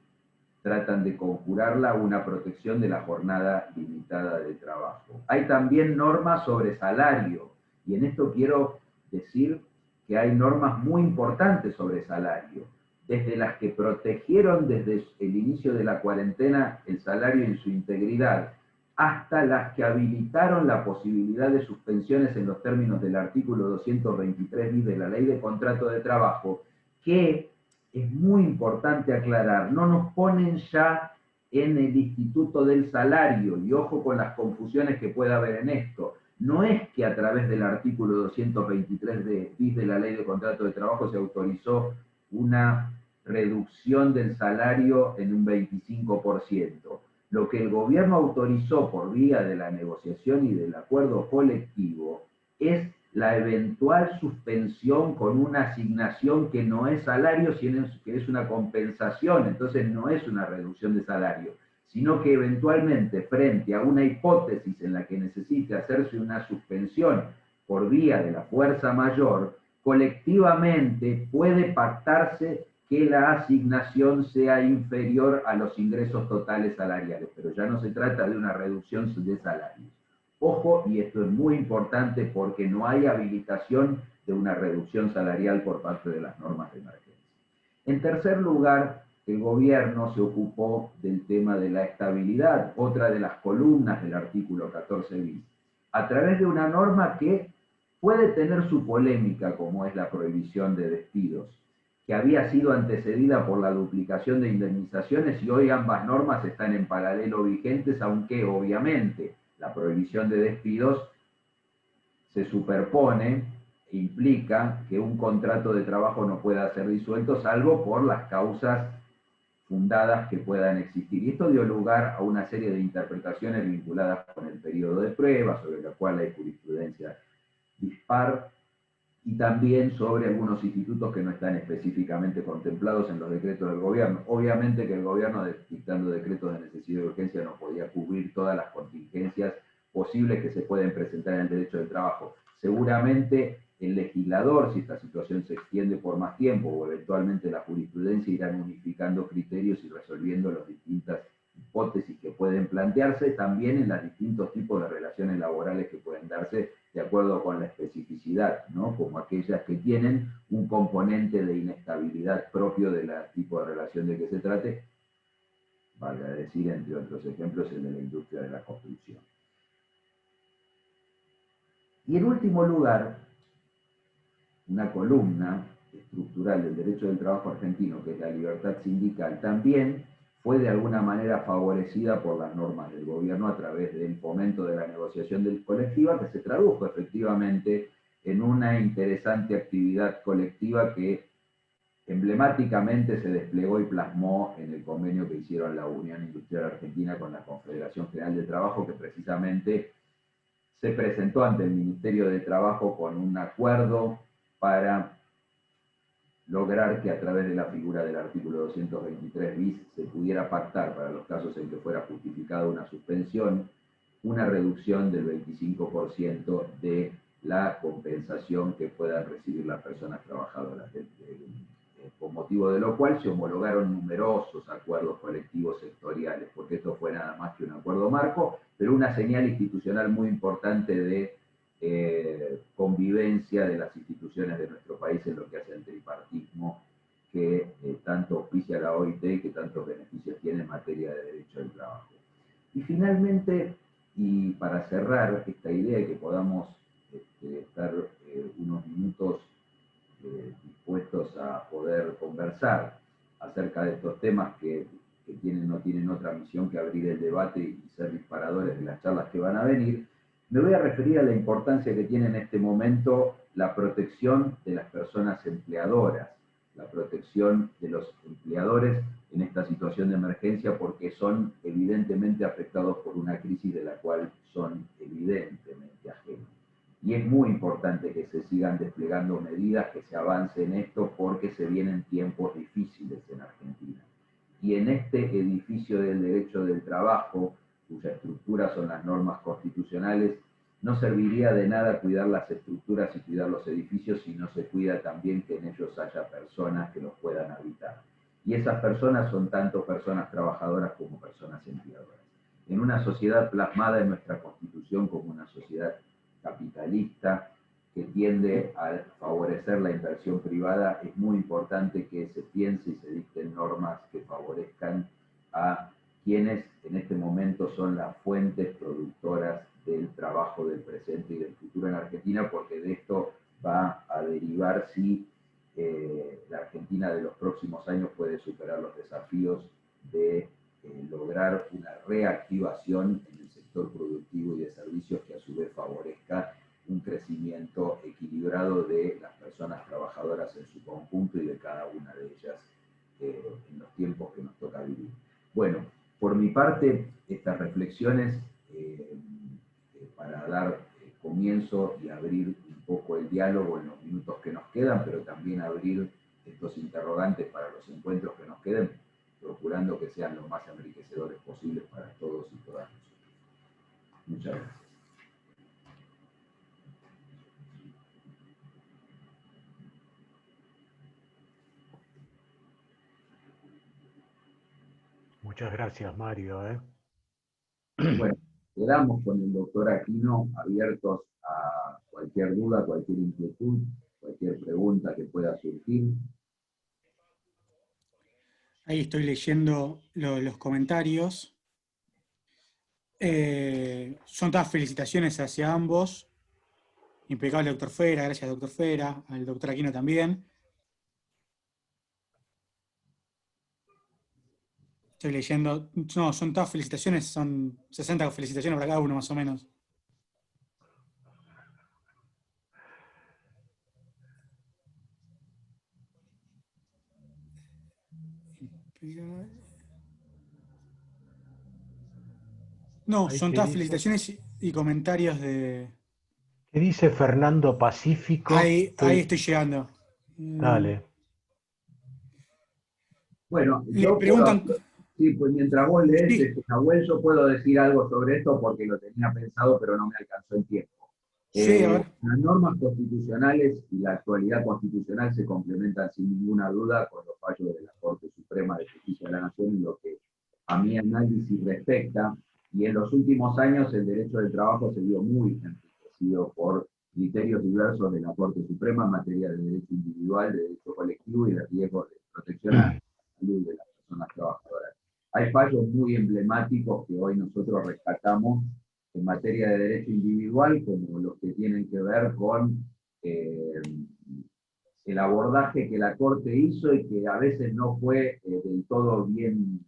tratan de conjurarla, una protección de la jornada limitada de trabajo. Hay también normas sobre salario, y en esto quiero decir que hay normas muy importantes sobre salario, desde las que protegieron desde el inicio de la cuarentena el salario en su integridad, hasta las que habilitaron la posibilidad de suspensiones en los términos del artículo 223 bis de la Ley de Contrato de Trabajo, que es muy importante aclarar, no nos ponen ya en el Instituto del Salario, y ojo con las confusiones que pueda haber en esto. No es que a través del artículo 223 bis de la Ley de Contrato de Trabajo se autorizó una reducción del salario en un 25%. Lo que el gobierno autorizó por vía de la negociación y del acuerdo colectivo es la eventual suspensión con una asignación que no es salario, sino que es una compensación, entonces no es una reducción de salario, sino que eventualmente frente a una hipótesis en la que necesite hacerse una suspensión por vía de la fuerza mayor, colectivamente puede pactarse que la asignación sea inferior a los ingresos totales salariales, pero ya no se trata de una reducción de salarios. Ojo, y esto es muy importante porque no hay habilitación de una reducción salarial por parte de las normas de emergencia. En tercer lugar, el gobierno se ocupó del tema de la estabilidad, otra de las columnas del artículo 14 bis, a través de una norma que puede tener su polémica, como es la prohibición de despidos, que había sido antecedida por la duplicación de indemnizaciones, y hoy ambas normas están en paralelo vigentes, aunque obviamente la prohibición de despidos se superpone implica que un contrato de trabajo no pueda ser disuelto salvo por las causas fundadas que puedan existir. Y esto dio lugar a una serie de interpretaciones vinculadas con el periodo de prueba, sobre la cual hay jurisprudencia dispar, y también sobre algunos institutos que no están específicamente contemplados en los decretos del gobierno. Obviamente que el gobierno, dictando decretos de necesidad y urgencia, no podía cubrir todas las contingencias posibles que se pueden presentar en el derecho del trabajo. Seguramente el legislador, si esta situación se extiende por más tiempo, o eventualmente la jurisprudencia, irán unificando criterios y resolviendo las distintas hipótesis que pueden plantearse, también en los distintos tipos de relaciones laborales que pueden darse de acuerdo con la especificidad, ¿no? Como aquellas que tienen un componente de inestabilidad propio del tipo de relación de que se trate, valga decir, entre otros ejemplos, el de la industria de la construcción. Y en último lugar, una columna estructural del derecho del trabajo argentino, que es la libertad sindical, también fue de alguna manera favorecida por las normas del gobierno a través del fomento de la negociación colectiva, que se tradujo efectivamente en una interesante actividad colectiva que emblemáticamente se desplegó y plasmó en el convenio que hicieron la Unión Industrial Argentina con la Confederación General de Trabajo, que precisamente se presentó ante el Ministerio de Trabajo con un acuerdo para lograr que a través de la figura del artículo 223 bis se pudiera pactar, para los casos en que fuera justificada una suspensión, una reducción del 25% de la compensación que puedan recibir las personas trabajadoras. Con motivo de lo cual se homologaron numerosos acuerdos colectivos sectoriales, porque esto fue nada más que un acuerdo marco, pero una señal institucional muy importante de convivencia de las instituciones de nuestro país en lo que hace al tripartismo que tanto auspicia la OIT y que tantos beneficios tiene en materia de derecho del trabajo. Y finalmente, y para cerrar esta idea de que podamos estar unos minutos dispuestos a poder conversar acerca de estos temas que no tienen otra misión que abrir el debate y ser disparadores de las charlas que van a venir, me voy a referir a la importancia que tiene en este momento la protección de las personas empleadoras, la protección de los empleadores en esta situación de emergencia, porque son evidentemente afectados por una crisis de la cual son evidentemente ajenos. Y es muy importante que se sigan desplegando medidas, que se avance en esto, porque se vienen tiempos difíciles en Argentina. Y en este edificio del derecho del trabajo, cuya estructura son las normas constitucionales, no serviría de nada cuidar las estructuras y cuidar los edificios si no se cuida también que en ellos haya personas que los puedan habitar. Y esas personas son tanto personas trabajadoras como personas empleadoras. En una sociedad plasmada en nuestra Constitución como una sociedad capitalista que tiende a favorecer la inversión privada, es muy importante que se piense y se dicten normas que favorezcan a quienes en este momento son las fuentes productoras del trabajo del presente y del futuro en Argentina, porque de esto va a derivar si la Argentina de los próximos años puede superar los desafíos de lograr una reactivación en el sector productivo y de servicios que a su vez favorezca un crecimiento equilibrado de las personas trabajadoras en su conjunto y de cada una de ellas en los tiempos que nos toca vivir. Bueno, por mi parte, estas reflexiones para dar comienzo y abrir un poco el diálogo en los minutos que nos quedan, pero también abrir estos interrogantes para los encuentros que nos queden, procurando que sean lo más enriquecedores posibles para todos y todas nosotros. Muchas gracias. Muchas gracias, Mario. Bueno, quedamos con el doctor Aquino abiertos a cualquier duda, cualquier inquietud, cualquier pregunta que pueda surgir. Ahí estoy leyendo los comentarios. Son todas felicitaciones hacia ambos. Impecable doctor Fera, gracias doctor Fera, al doctor Aquino también. Estoy leyendo, no, son todas felicitaciones, son 60 felicitaciones para cada uno más o menos. No, Ahí son que todas dice, felicitaciones y comentarios de... ¿qué dice Fernando Pacífico? Ahí estoy llegando. Dale. Bueno, Le yo puedo, preguntan... sí, pues mientras vos lees, Sí, Nahuel, yo puedo decir algo sobre esto porque lo tenía pensado, pero no me alcanzó el tiempo. sí, a ver. Las normas constitucionales y la actualidad constitucional se complementan sin ninguna duda con los fallos de la Corte Suprema de Justicia de la Nación en lo que a mi análisis respecta, y en los últimos años el derecho del trabajo se vio muy enriquecido por criterios diversos de la Corte Suprema en materia de derecho individual, de derecho colectivo y de riesgos de protección a la salud de las personas trabajadoras. Hay fallos muy emblemáticos que hoy nosotros rescatamos en materia de derecho individual, como los que tienen que ver con el abordaje que la Corte hizo y que a veces no fue del todo bien,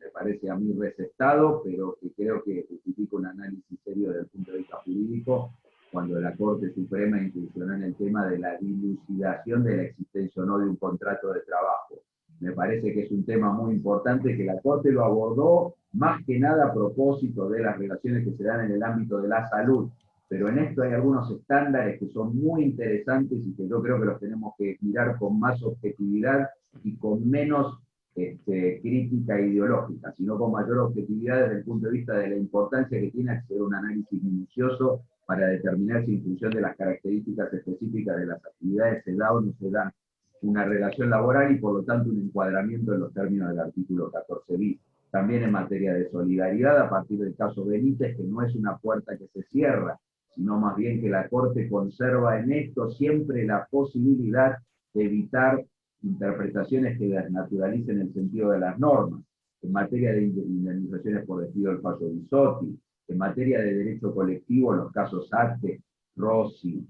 me parece a mí, receptado, pero que creo que justifica un análisis serio desde el punto de vista jurídico, cuando la Corte Suprema incursionó en el tema de la dilucidación de la existencia o no de un contrato de trabajo. Me parece que es un tema muy importante que la Corte lo abordó más que nada a propósito de las relaciones que se dan en el ámbito de la salud. Pero en esto hay algunos estándares que son muy interesantes y que yo creo que los tenemos que mirar con más objetividad y con menos crítica ideológica, sino con mayor objetividad desde el punto de vista de la importancia que tiene hacer un análisis minucioso para determinar si en función de las características específicas de las actividades se da o no se da una relación laboral y por lo tanto un encuadramiento en los términos del artículo 14 bis. También en materia de solidaridad, a partir del caso Benítez, que no es una puerta que se cierra, sino más bien que la Corte conserva en esto siempre la posibilidad de evitar interpretaciones que desnaturalicen el sentido de las normas. En materia de indemnizaciones por despido del fallo Bisotti, en materia de derecho colectivo, los casos Arte, Rossi,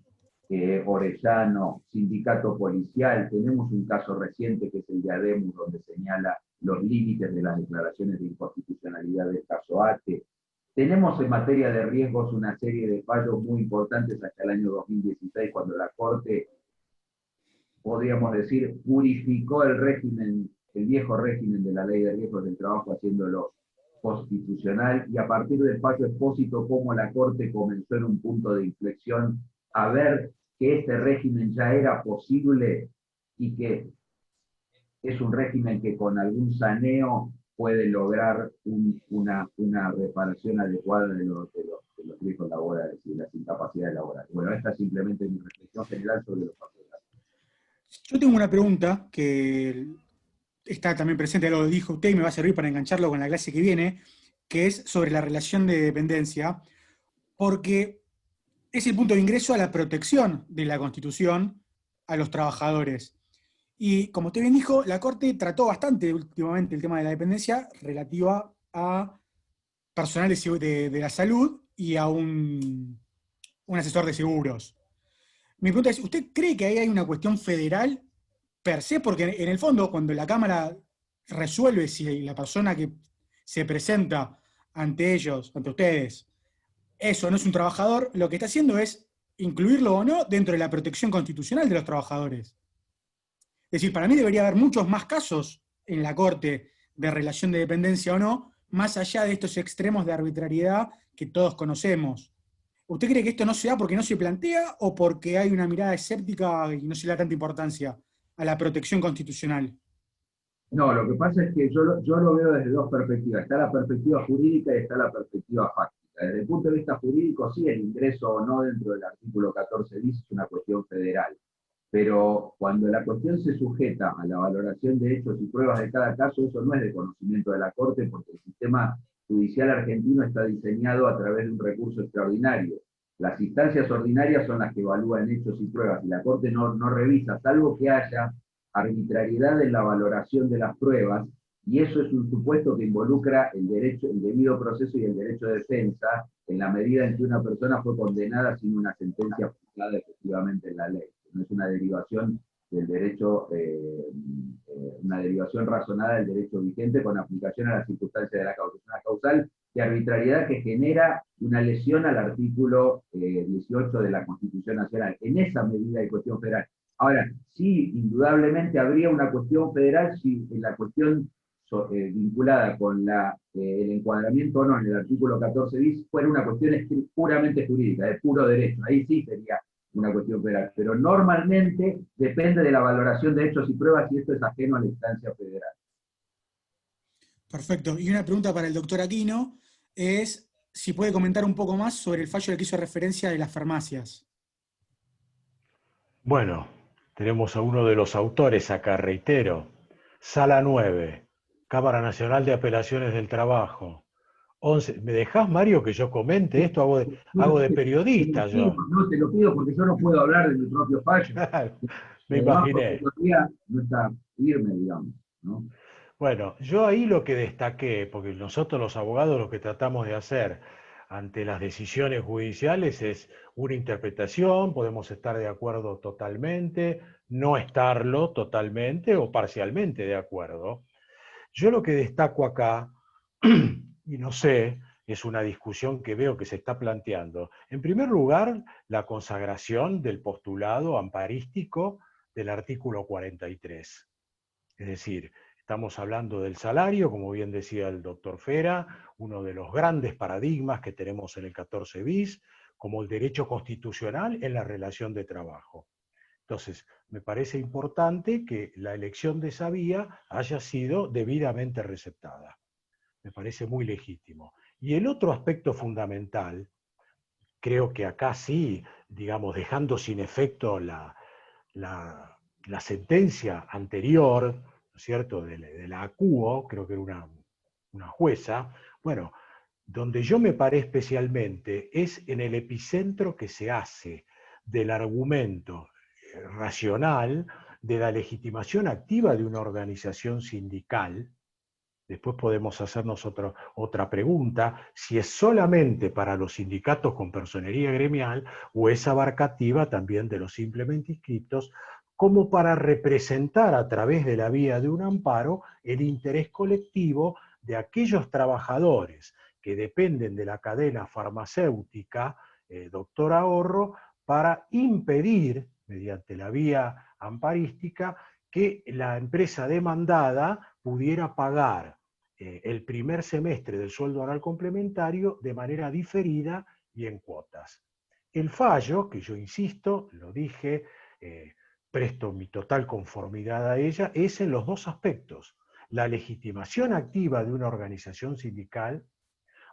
Orellano, sindicato policial, tenemos un caso reciente que es el de Ademus, donde señala los límites de las declaraciones de inconstitucionalidad del caso Arte. Tenemos en materia de riesgos una serie de fallos muy importantes hasta el año 2016, cuando la Corte, podríamos decir, purificó el régimen, el viejo régimen de la Ley de Riesgos del Trabajo, haciéndolo constitucional, y a partir del fallo Expósito, como la Corte comenzó en un punto de inflexión a ver que este régimen ya era posible y que es un régimen que con algún saneo puede lograr una reparación adecuada de los riesgos laborales y de las incapacidades laborales. Bueno, esta es simplemente mi reflexión general sobre los papeles. Yo tengo una pregunta que está también presente, lo dijo usted y me va a servir para engancharlo con la clase que viene, que es sobre la relación de dependencia, porque es el punto de ingreso a la protección de la Constitución a los trabajadores. Y como usted bien dijo, la Corte trató bastante últimamente el tema de la dependencia relativa a personal de la salud y a un asesor de seguros. Mi pregunta es, ¿usted cree que ahí hay una cuestión federal per se? Porque en el fondo, cuando la Cámara resuelve si la persona que se presenta ante ellos, ante ustedes, eso no es un trabajador, lo que está haciendo es incluirlo o no dentro de la protección constitucional de los trabajadores. Es decir, para mí debería haber muchos más casos en la Corte de relación de dependencia o no, más allá de estos extremos de arbitrariedad que todos conocemos. ¿Usted cree que esto no se da porque no se plantea o porque hay una mirada escéptica y no se le da tanta importancia a la protección constitucional? No, lo que pasa es que yo lo veo desde dos perspectivas. Está la perspectiva jurídica y está la perspectiva fáctica. Desde el punto de vista jurídico, sí, el ingreso o no dentro del artículo 14 bis es una cuestión federal. Pero cuando la cuestión se sujeta a la valoración de hechos y pruebas de cada caso, eso no es de conocimiento de la Corte, porque el sistema judicial argentino está diseñado a través de un recurso extraordinario. Las instancias ordinarias son las que evalúan hechos y pruebas, y la Corte no revisa, salvo que haya arbitrariedad en la valoración de las pruebas, y eso es un supuesto que involucra el derecho, el debido proceso y el derecho de defensa, en la medida en que una persona fue condenada sin una sentencia fijada efectivamente en la ley. No es una derivación del derecho, una derivación razonada del derecho vigente con aplicación a las circunstancias de la causa. Es una causal de arbitrariedad que genera una lesión al artículo 18 de la Constitución Nacional. En esa medida hay cuestión federal. Ahora, sí, indudablemente habría una cuestión federal si la cuestión vinculada con el encuadramiento o no en el artículo 14 bis, fuera una cuestión puramente jurídica, de puro derecho. Ahí sí sería una cuestión federal. Pero normalmente depende de la valoración de hechos y pruebas y esto es ajeno a la instancia federal. Perfecto. Y una pregunta para el doctor Aquino es si puede comentar un poco más sobre el fallo al que hizo referencia de las farmacias. Bueno, tenemos a uno de los autores acá, reitero. Sala 9, Cámara Nacional de Apelaciones del Trabajo. 11. ¿Me dejás, Mario, que yo comente esto? Hago de periodista yo. No, te lo pido porque yo no puedo hablar de mi propio fallo. Claro, Y me además porque imaginé. todavía no está firme, digamos, ¿no? Bueno, yo ahí lo que destaqué, porque nosotros los abogados lo que tratamos de hacer ante las decisiones judiciales es una interpretación, podemos estar de acuerdo totalmente, no estarlo totalmente o parcialmente de acuerdo. Yo lo que destaco acá, y no sé, es una discusión que veo que se está planteando. En primer lugar, la consagración del postulado amparístico del artículo 43. Es decir, estamos hablando del salario, como bien decía el doctor Fera, uno de los grandes paradigmas que tenemos en el 14 bis, como el derecho constitucional en la relación de trabajo. Entonces, me parece importante que la elección de esa vía haya sido debidamente receptada. Me parece muy legítimo. Y el otro aspecto fundamental, creo que acá sí, digamos, dejando sin efecto la sentencia anterior, ¿no es cierto?, de la ACUO, creo que era una jueza, bueno, donde yo me paré especialmente es en el epicentro que se hace del argumento racional de la legitimación activa de una organización sindical. Después podemos hacernos otra pregunta, si es solamente para los sindicatos con personería gremial o es abarcativa también de los simplemente inscriptos, como para representar a través de la vía de un amparo el interés colectivo de aquellos trabajadores que dependen de la cadena farmacéutica, doctor Ahorro, para impedir, mediante la vía amparística, que la empresa demandada pudiera pagar el primer semestre del sueldo anual complementario de manera diferida y en cuotas. El fallo, que yo insisto, lo dije, presto mi total conformidad a ella, es en los dos aspectos. La legitimación activa de una organización sindical,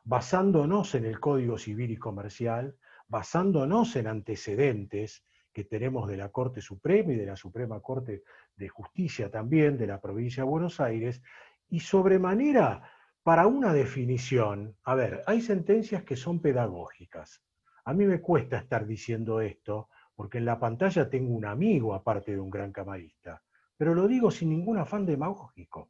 basándonos en el Código Civil y Comercial, basándonos en antecedentes que tenemos de la Corte Suprema y de la Suprema Corte de Justicia también, de la provincia de Buenos Aires, y sobremanera para una definición. A ver, hay sentencias que son pedagógicas. A mí me cuesta estar diciendo esto, porque en la pantalla tengo un amigo aparte de un gran camarista, pero lo digo sin ningún afán demagógico.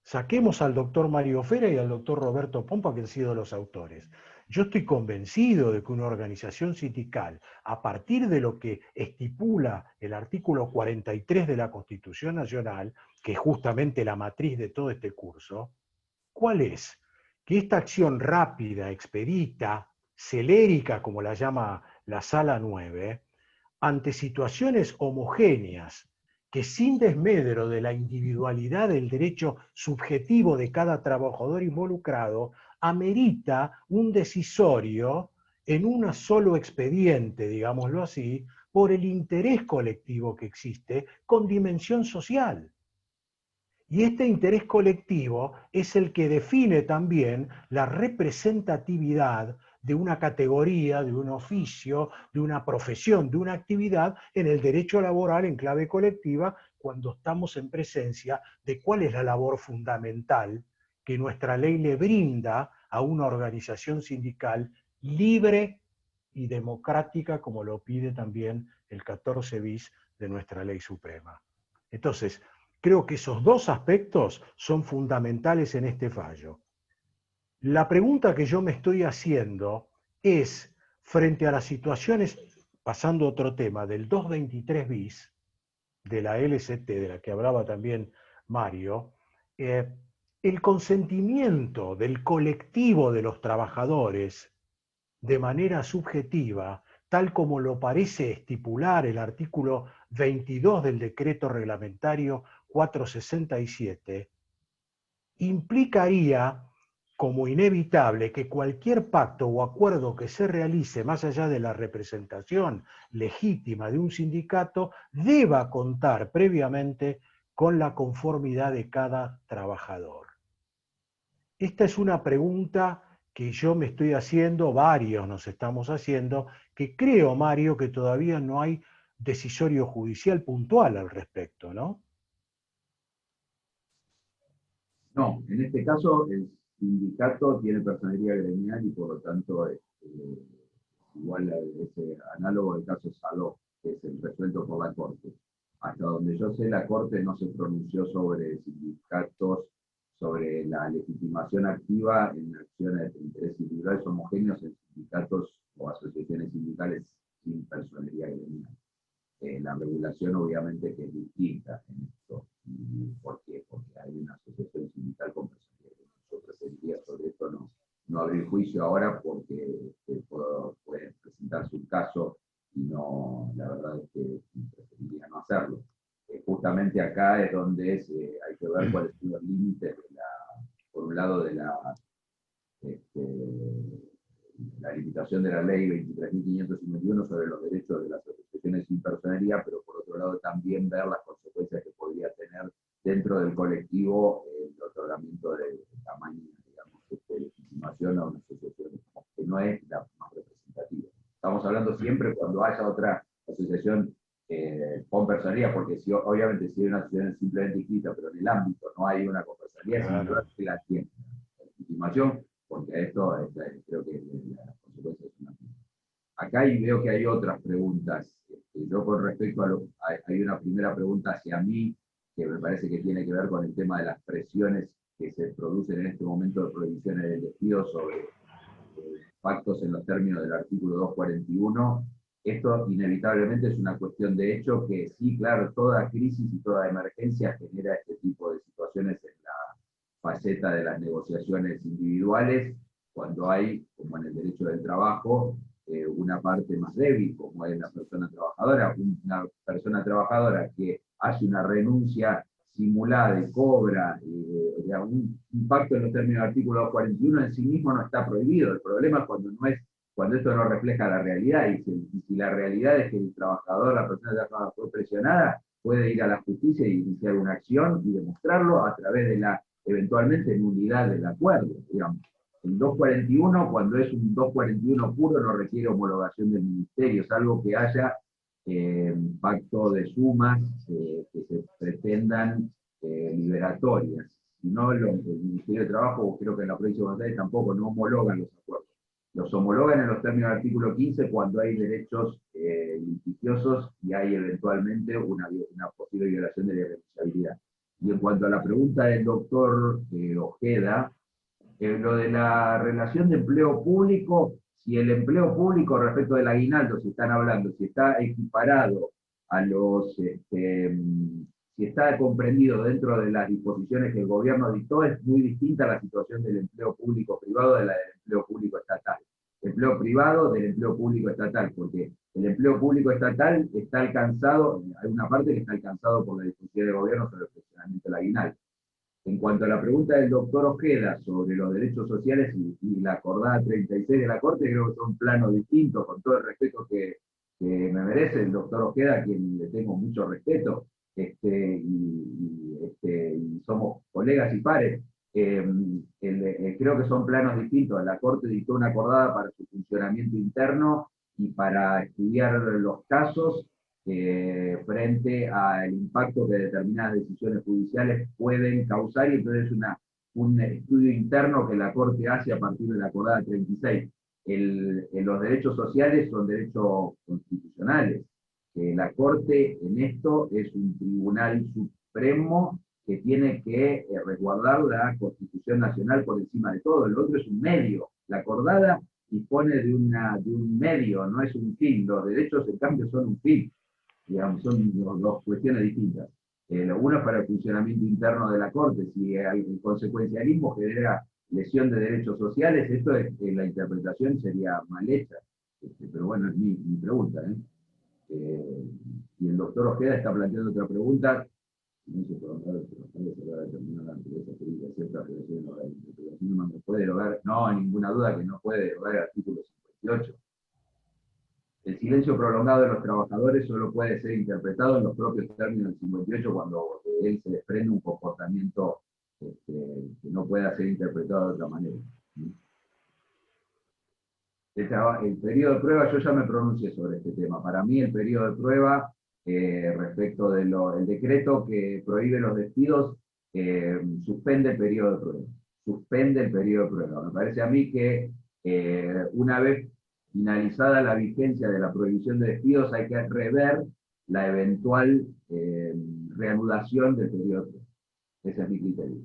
Saquemos al doctor Mario Fera y al doctor Roberto Pompa, que han sido los autores. Yo estoy convencido de que una organización sindical, a partir de lo que estipula el artículo 43 de la Constitución Nacional, que es justamente la matriz de todo este curso, ¿cuál es? Que esta acción rápida, expedita, celérica, como la llama la Sala 9, ante situaciones homogéneas, que sin desmedro de la individualidad del derecho subjetivo de cada trabajador involucrado, amerita un decisorio en un solo expediente, digámoslo así, por el interés colectivo que existe con dimensión social. Y este interés colectivo es el que define también la representatividad de una categoría, de un oficio, de una profesión, de una actividad en el derecho laboral en clave colectiva, cuando estamos en presencia de cuál es la labor fundamental que nuestra ley le brinda a una organización sindical libre y democrática, como lo pide también el 14 bis de nuestra ley suprema. Entonces, creo que esos dos aspectos son fundamentales en este fallo. La pregunta que yo me estoy haciendo es, frente a las situaciones, pasando a otro tema, del 223 bis, de la LCT, de la que hablaba también Mario, el consentimiento del colectivo de los trabajadores de manera subjetiva, tal como lo parece estipular el artículo 22 del decreto reglamentario 467, implicaría como inevitable que cualquier pacto o acuerdo que se realice más allá de la representación legítima de un sindicato deba contar previamente con la conformidad de cada trabajador. Esta es una pregunta que yo me estoy haciendo, varios nos estamos haciendo, que creo, Mario, que todavía no hay decisorio judicial puntual al respecto, ¿no? No, en este caso el sindicato tiene personería gremial y por lo tanto igual es análogo al caso Saló, que es el resuelto por la Corte. Hasta donde yo sé, la Corte no se pronunció sobre sindicatos, sobre la legitimación activa en acciones de interés individuales homogéneos en sindicatos o asociaciones sindicales sin personería gremial. La regulación obviamente que es distinta en esto. ¿Por qué? Porque hay una asociación sindical con personería gremial. Yo preferiría sobre esto no abrir juicio ahora porque puede presentarse un caso y no, la verdad es que preferiría no hacerlo. Justamente acá es donde hay que ver cuáles son los límites, por un lado, de la limitación de la ley 23.551 sobre los derechos de las asociaciones sin personería, pero por otro lado también ver las consecuencias que podría tener dentro del colectivo el otorgamiento de tamaño, digamos, de legitimación a una asociación que no es la más representativa. Estamos hablando siempre cuando haya otra asociación con personería, porque obviamente si hay una asociación simplemente inscrita, pero en el ámbito no hay una con personería, sin duda que la tiene. La legitimación, porque esto creo que las consecuencias son las mismas. Acá veo que hay otras preguntas. Yo con respecto hay una primera pregunta hacia mí, que me parece que tiene que ver con el tema de las presiones que se producen en este momento de prohibiciones del despido sobre pactos en los términos del artículo 241. Esto inevitablemente es una cuestión de hecho que sí, claro, toda crisis y toda emergencia genera este tipo de situaciones en la faceta de las negociaciones individuales, cuando hay, como en el derecho del trabajo, una parte más débil, como es la persona trabajadora, una persona trabajadora que hace una renuncia simulada y cobra un pacto en los términos del artículo 241 en sí mismo no está prohibido. El problema es cuando esto no refleja la realidad, y si la realidad es que el trabajador, la persona trabajadora fue presionada, puede ir a la justicia y iniciar una acción y demostrarlo a través de la eventualmente nulidad del acuerdo, digamos. El 241, cuando es un 241 puro, no requiere homologación del ministerio, salvo que haya pacto de sumas que se pretendan liberatorias. Si no, el Ministerio de Trabajo, creo que en la provincia de Buenos Aires tampoco no homologan los acuerdos. Los homologan en los términos del artículo 15 cuando hay derechos litigiosos y hay eventualmente una posible violación de la irrenunciabilidad. Y en cuanto a la pregunta del doctor Ojeda, lo de la relación de empleo público, si el empleo público respecto del aguinaldo, si están hablando, si está equiparado a si está comprendido dentro de las disposiciones que el gobierno dictó, es muy distinta la situación del empleo público privado de la del empleo público estatal. El empleo privado del empleo público estatal, porque el empleo público estatal está alcanzado, hay una parte que está alcanzado por la disposición del gobierno sobre el funcionamiento del aguinaldo. En cuanto a la pregunta del doctor Ojeda sobre los derechos sociales y la acordada 36 de la Corte, creo que son planos distintos, con todo el respeto que me merece el doctor Ojeda, a quien le tengo mucho respeto, y somos colegas y pares. Creo que son planos distintos. La Corte dictó una acordada para su funcionamiento interno y para estudiar los casos frente al impacto que determinadas decisiones judiciales pueden causar, y entonces un estudio interno que la Corte hace a partir de la acordada 36. Los derechos sociales son derechos constitucionales. La Corte en esto es un tribunal supremo que tiene que resguardar la Constitución Nacional por encima de todo. El otro es un medio. La acordada dispone de un medio, no es un fin. Los derechos, en cambio, son un fin. Digamos, son dos cuestiones distintas. Uno es para el funcionamiento interno de la Corte. Si el consecuencialismo genera lesión de derechos sociales, esto la interpretación sería mal hecha. Pero bueno, es mi pregunta. Y el doctor Ojeda está planteando otra pregunta. No sé por dónde se va a determinar la naturaleza jurídica cierta de puede derogar, no hay ninguna duda que no puede derogar el artículo 58. El silencio prolongado de los trabajadores solo puede ser interpretado en los propios términos del 58 cuando de él se desprende un comportamiento que no pueda ser interpretado de otra manera. El periodo de prueba, yo ya me pronuncié sobre este tema. Para mí el periodo de prueba, respecto del decreto que prohíbe los despidos, suspende el periodo de prueba. Suspende el periodo de prueba. Me parece a mí que una vez finalizada la vigencia de la prohibición de despidos, hay que rever la eventual reanudación del periodo de prueba. Ese es mi criterio.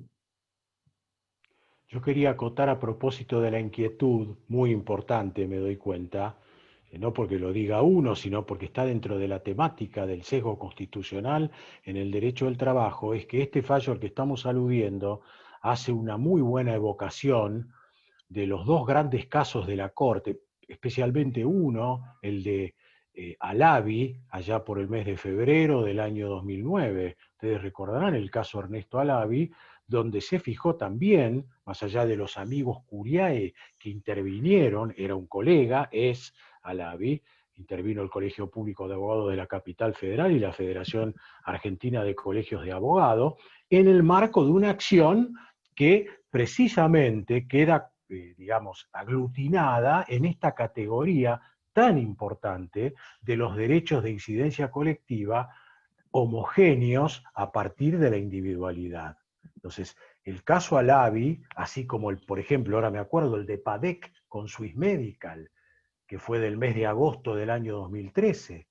Yo quería acotar a propósito de la inquietud, muy importante, me doy cuenta, no porque lo diga uno, sino porque está dentro de la temática del sesgo constitucional en el derecho del trabajo, es que este fallo al que estamos aludiendo hace una muy buena evocación de los dos grandes casos de la Corte, especialmente uno, el de Alavi, allá por el mes de febrero del año 2009. Ustedes recordarán el caso Ernesto Alavi, donde se fijó también, más allá de los amigos Curiae que intervinieron, era un colega, es Alavi, intervino el Colegio Público de Abogados de la Capital Federal y la Federación Argentina de Colegios de Abogados, en el marco de una acción que precisamente queda, digamos, aglutinada en esta categoría tan importante de los derechos de incidencia colectiva homogéneos a partir de la individualidad. Entonces, el caso Alavi, así como por ejemplo, ahora me acuerdo, el de Padec con Swiss Medical, que fue del mes de agosto del año 2013.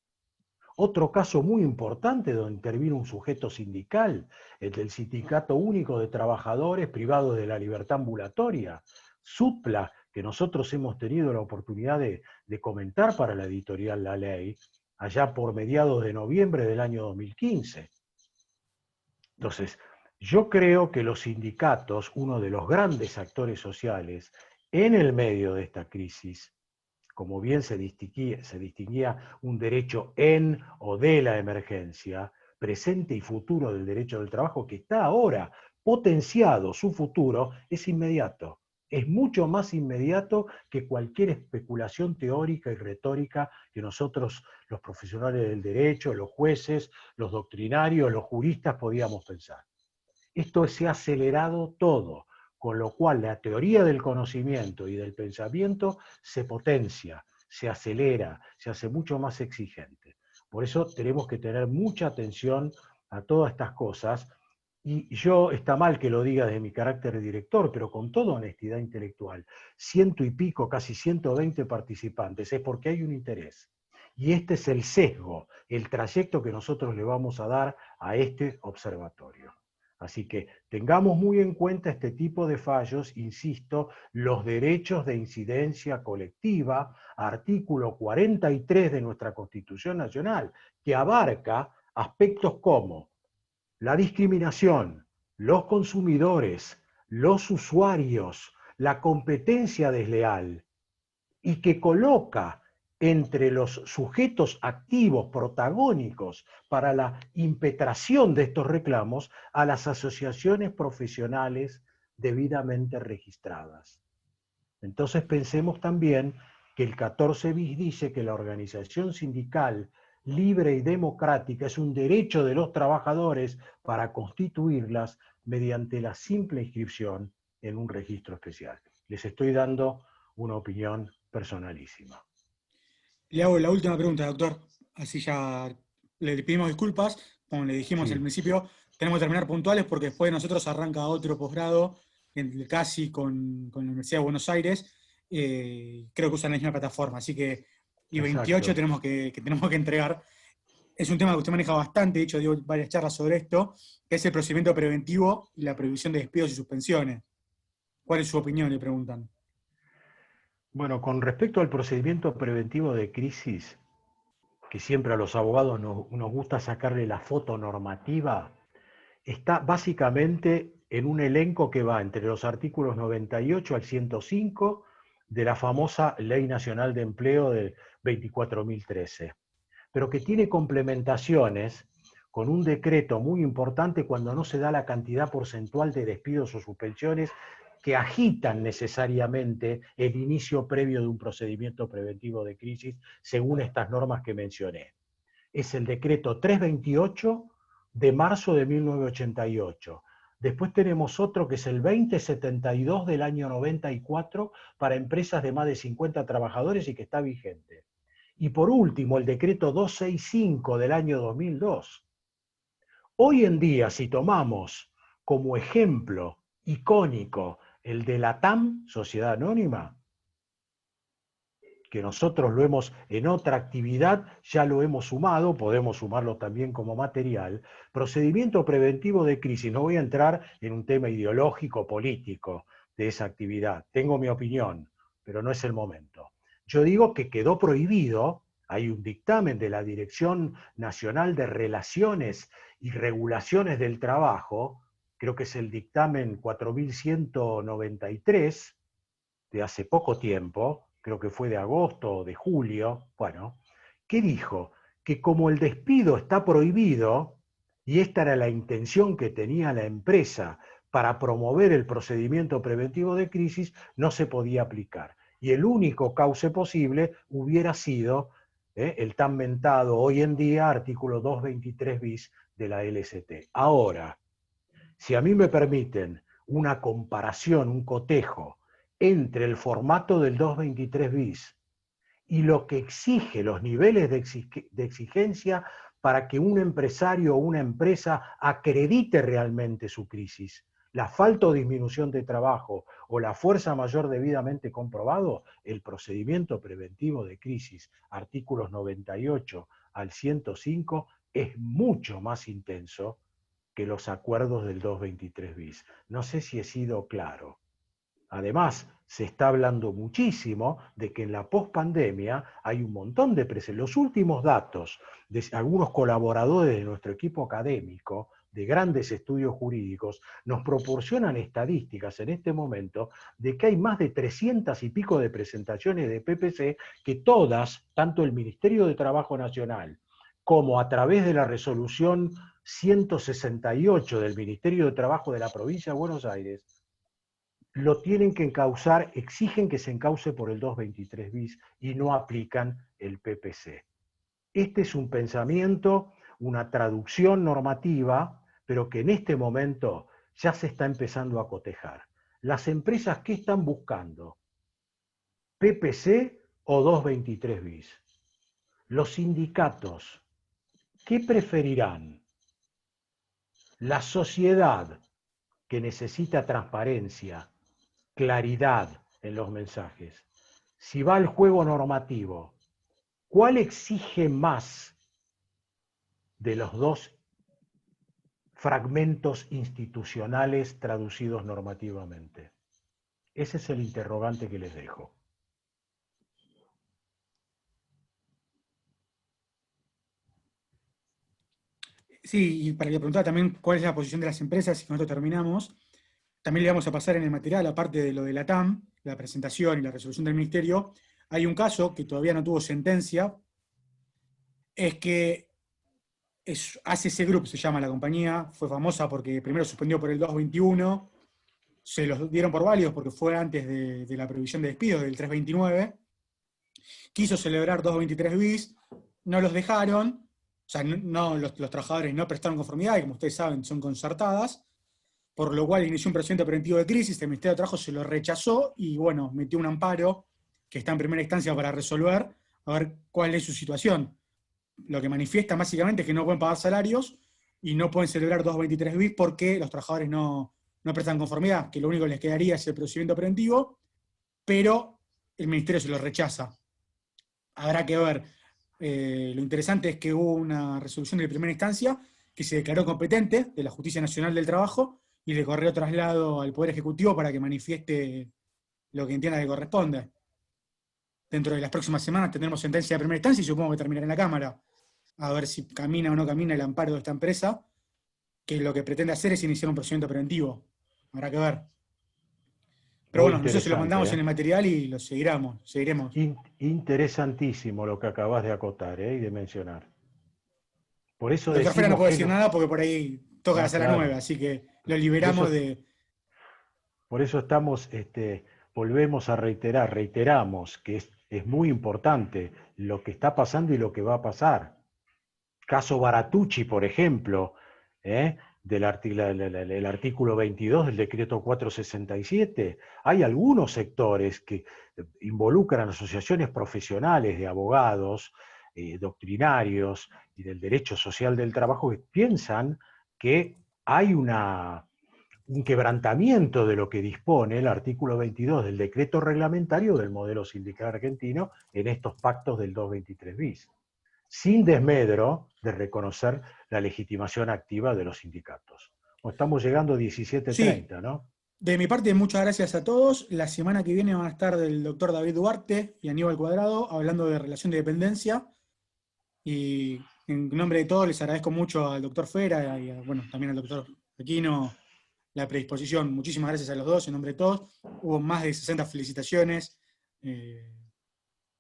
Otro caso muy importante donde intervino un sujeto sindical, el del Sindicato Único de Trabajadores Privados de la Libertad Ambulatoria, SUTPLA, que nosotros hemos tenido la oportunidad de comentar para la editorial La Ley, allá por mediados de noviembre del año 2015. Entonces, yo creo que los sindicatos, uno de los grandes actores sociales en el medio de esta crisis, como bien se distinguía un derecho en o de la emergencia, presente y futuro del derecho del trabajo, que está ahora potenciado, su futuro es inmediato. Es mucho más inmediato que cualquier especulación teórica y retórica que nosotros, los profesionales del derecho, los jueces, los doctrinarios, los juristas, podíamos pensar. Esto se ha acelerado todo, con lo cual la teoría del conocimiento y del pensamiento se potencia, se acelera, se hace mucho más exigente. Por eso tenemos que tener mucha atención a todas estas cosas, y yo, está mal que lo diga desde mi carácter de director, pero con toda honestidad intelectual, 100 y pico, casi 120 participantes, es porque hay un interés. Y este es el sesgo, el trayecto que nosotros le vamos a dar a este observatorio. Así que tengamos muy en cuenta este tipo de fallos, insisto, los derechos de incidencia colectiva, artículo 43 de nuestra Constitución Nacional, que abarca aspectos como la discriminación, los consumidores, los usuarios, la competencia desleal, y que coloca entre los sujetos activos, protagónicos para la impetración de estos reclamos a las asociaciones profesionales debidamente registradas. Entonces pensemos también que el 14 bis dice que la organización sindical libre y democrática es un derecho de los trabajadores para constituirlas mediante la simple inscripción en un registro especial. Les estoy dando una opinión personalísima. Le hago la última pregunta, doctor. Así ya le pedimos disculpas. Como le dijimos al principio, tenemos que terminar puntuales porque después de nosotros arranca otro posgrado, casi con la Universidad de Buenos Aires. Creo que usan la misma plataforma, así que y 28 tenemos que entregar. Es un tema que usted maneja bastante, de hecho dio varias charlas sobre esto, que es el procedimiento preventivo y la prohibición de despidos y suspensiones. ¿Cuál es su opinión?, le preguntan. Bueno, con respecto al procedimiento preventivo de crisis, que siempre a los abogados nos gusta sacarle la foto normativa, está básicamente en un elenco que va entre los artículos 98 al 105 de la famosa Ley Nacional de Empleo de 24.013, pero que tiene complementaciones con un decreto muy importante cuando no se da la cantidad porcentual de despidos o suspensiones que agitan necesariamente el inicio previo de un procedimiento preventivo de crisis según estas normas que mencioné. Es el decreto 328 de marzo de 1988. Después tenemos otro que es el 2072 del año 94 para empresas de más de 50 trabajadores y que está vigente. Y por último, el decreto 265 del año 2002. Hoy en día, si tomamos como ejemplo icónico el de la TAM, Sociedad Anónima, que nosotros lo hemos, en otra actividad ya lo hemos sumado, podemos sumarlo también como material, procedimiento preventivo de crisis. No voy a entrar en un tema ideológico, político de esa actividad. Tengo mi opinión, pero no es el momento. Yo digo que quedó prohibido, hay un dictamen de la Dirección Nacional de Relaciones y Regulaciones del Trabajo, creo que es el dictamen 4193, de hace poco tiempo, creo que fue de agosto o de julio, bueno, que dijo que como el despido está prohibido, y esta era la intención que tenía la empresa para promover el procedimiento preventivo de crisis, no se podía aplicar. Y el único cauce posible hubiera sido el tan mentado hoy en día artículo 223 bis de la LST. Ahora, si a mí me permiten una comparación, un cotejo, entre el formato del 223 bis y lo que exige los niveles de exigencia para que un empresario o una empresa acredite realmente su crisis, la falta o disminución de trabajo o la fuerza mayor debidamente comprobado, el procedimiento preventivo de crisis, artículos 98 al 105, es mucho más intenso que los acuerdos del 223 bis. No sé si he sido claro. Además, se está hablando muchísimo de que en la pospandemia hay un montón de los últimos datos de algunos colaboradores de nuestro equipo académico, de grandes estudios jurídicos, nos proporcionan estadísticas en este momento de que hay más de 300 y pico de presentaciones de PPC que todas, tanto el Ministerio de Trabajo Nacional como a través de la resolución 168 del Ministerio de Trabajo de la Provincia de Buenos Aires, lo tienen que encauzar, exigen que se encauce por el 223 bis y no aplican el PPC. Este es un pensamiento, una traducción normativa, pero que en este momento ya se está empezando a cotejar. Las empresas, ¿qué están buscando? ¿PPC o 223 bis? Los sindicatos, ¿qué preferirán? La sociedad, que necesita transparencia, claridad en los mensajes. Si va al juego normativo, ¿cuál exige más de los dos fragmentos institucionales traducidos normativamente? Ese es el interrogante que les dejo. Sí, y para que preguntara también cuál es la posición de las empresas, y con esto terminamos, también le vamos a pasar en el material, aparte de lo de la TAM, la presentación y la resolución del Ministerio, hay un caso que todavía no tuvo sentencia, es que ACC Group se llama la compañía, fue famosa porque primero suspendió por el 221, se los dieron por válidos porque fue antes de la prohibición de despidos del 329, quiso celebrar 223 bis, no los dejaron, o sea, los trabajadores no prestaron conformidad, y como ustedes saben son concertadas, por lo cual inició un procedimiento preventivo de crisis, el Ministerio de Trabajo se lo rechazó y bueno, metió un amparo que está en primera instancia para resolver, a ver cuál es su situación. Lo que manifiesta básicamente es que no pueden pagar salarios y no pueden celebrar 223 bis porque los trabajadores no prestan conformidad, que lo único que les quedaría es el procedimiento preventivo, pero el Ministerio se lo rechaza. Habrá que ver. Lo interesante es que hubo una resolución de primera instancia que se declaró competente de la Justicia Nacional del Trabajo y le corrió traslado al Poder Ejecutivo para que manifieste lo que entienda que corresponde. Dentro de las próximas semanas tendremos sentencia de primera instancia y supongo que terminará en la Cámara. A ver si camina o no camina el amparo de esta empresa, que lo que pretende hacer es iniciar un procedimiento preventivo. Habrá que ver. Pero Muy bueno, nosotros se lo mandamos en el material y lo seguiremos. Interesantísimo lo que acabas de acotar y de mencionar. Por eso El doctor Fera no decimos puede que decir nada porque por ahí toca la sala 9, así que lo liberamos de... Por eso estamos, volvemos a reiteramos que es muy importante lo que está pasando y lo que va a pasar. Caso Baratucci, por ejemplo, del el artículo 22 del decreto 467, hay algunos sectores que involucran asociaciones profesionales de abogados, doctrinarios y del derecho social del trabajo que piensan que hay un quebrantamiento de lo que dispone el artículo 22 del decreto reglamentario del modelo sindical argentino en estos pactos del 223 bis, sin desmedro de reconocer la legitimación activa de los sindicatos. Estamos llegando a Sí, 17:30, ¿no? de mi parte, muchas gracias a todos. La semana que viene van a estar el doctor David Duarte y Aníbal Cuadrado hablando de relación de dependencia. Y en nombre de todos les agradezco mucho al doctor Fera y bueno, también al doctor Aquino la predisposición. Muchísimas gracias a los dos, en nombre de todos. Hubo más de 60 felicitaciones.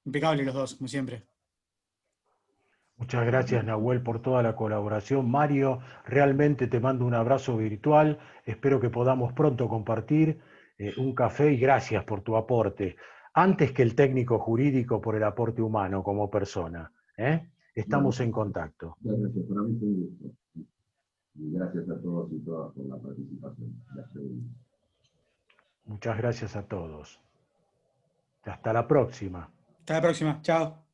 Impecables los dos, como siempre. Muchas gracias, Nahuel, por toda la colaboración. Mario, realmente te mando un abrazo virtual. Espero que podamos pronto compartir un café y gracias por tu aporte. Antes que el técnico jurídico, por el aporte humano como persona. Estamos en contacto. Muchas gracias, para mí fue un gusto. Y gracias a todos y todas por la participación. Las preguntas. Muchas gracias a todos. Hasta la próxima. Hasta la próxima. Chao.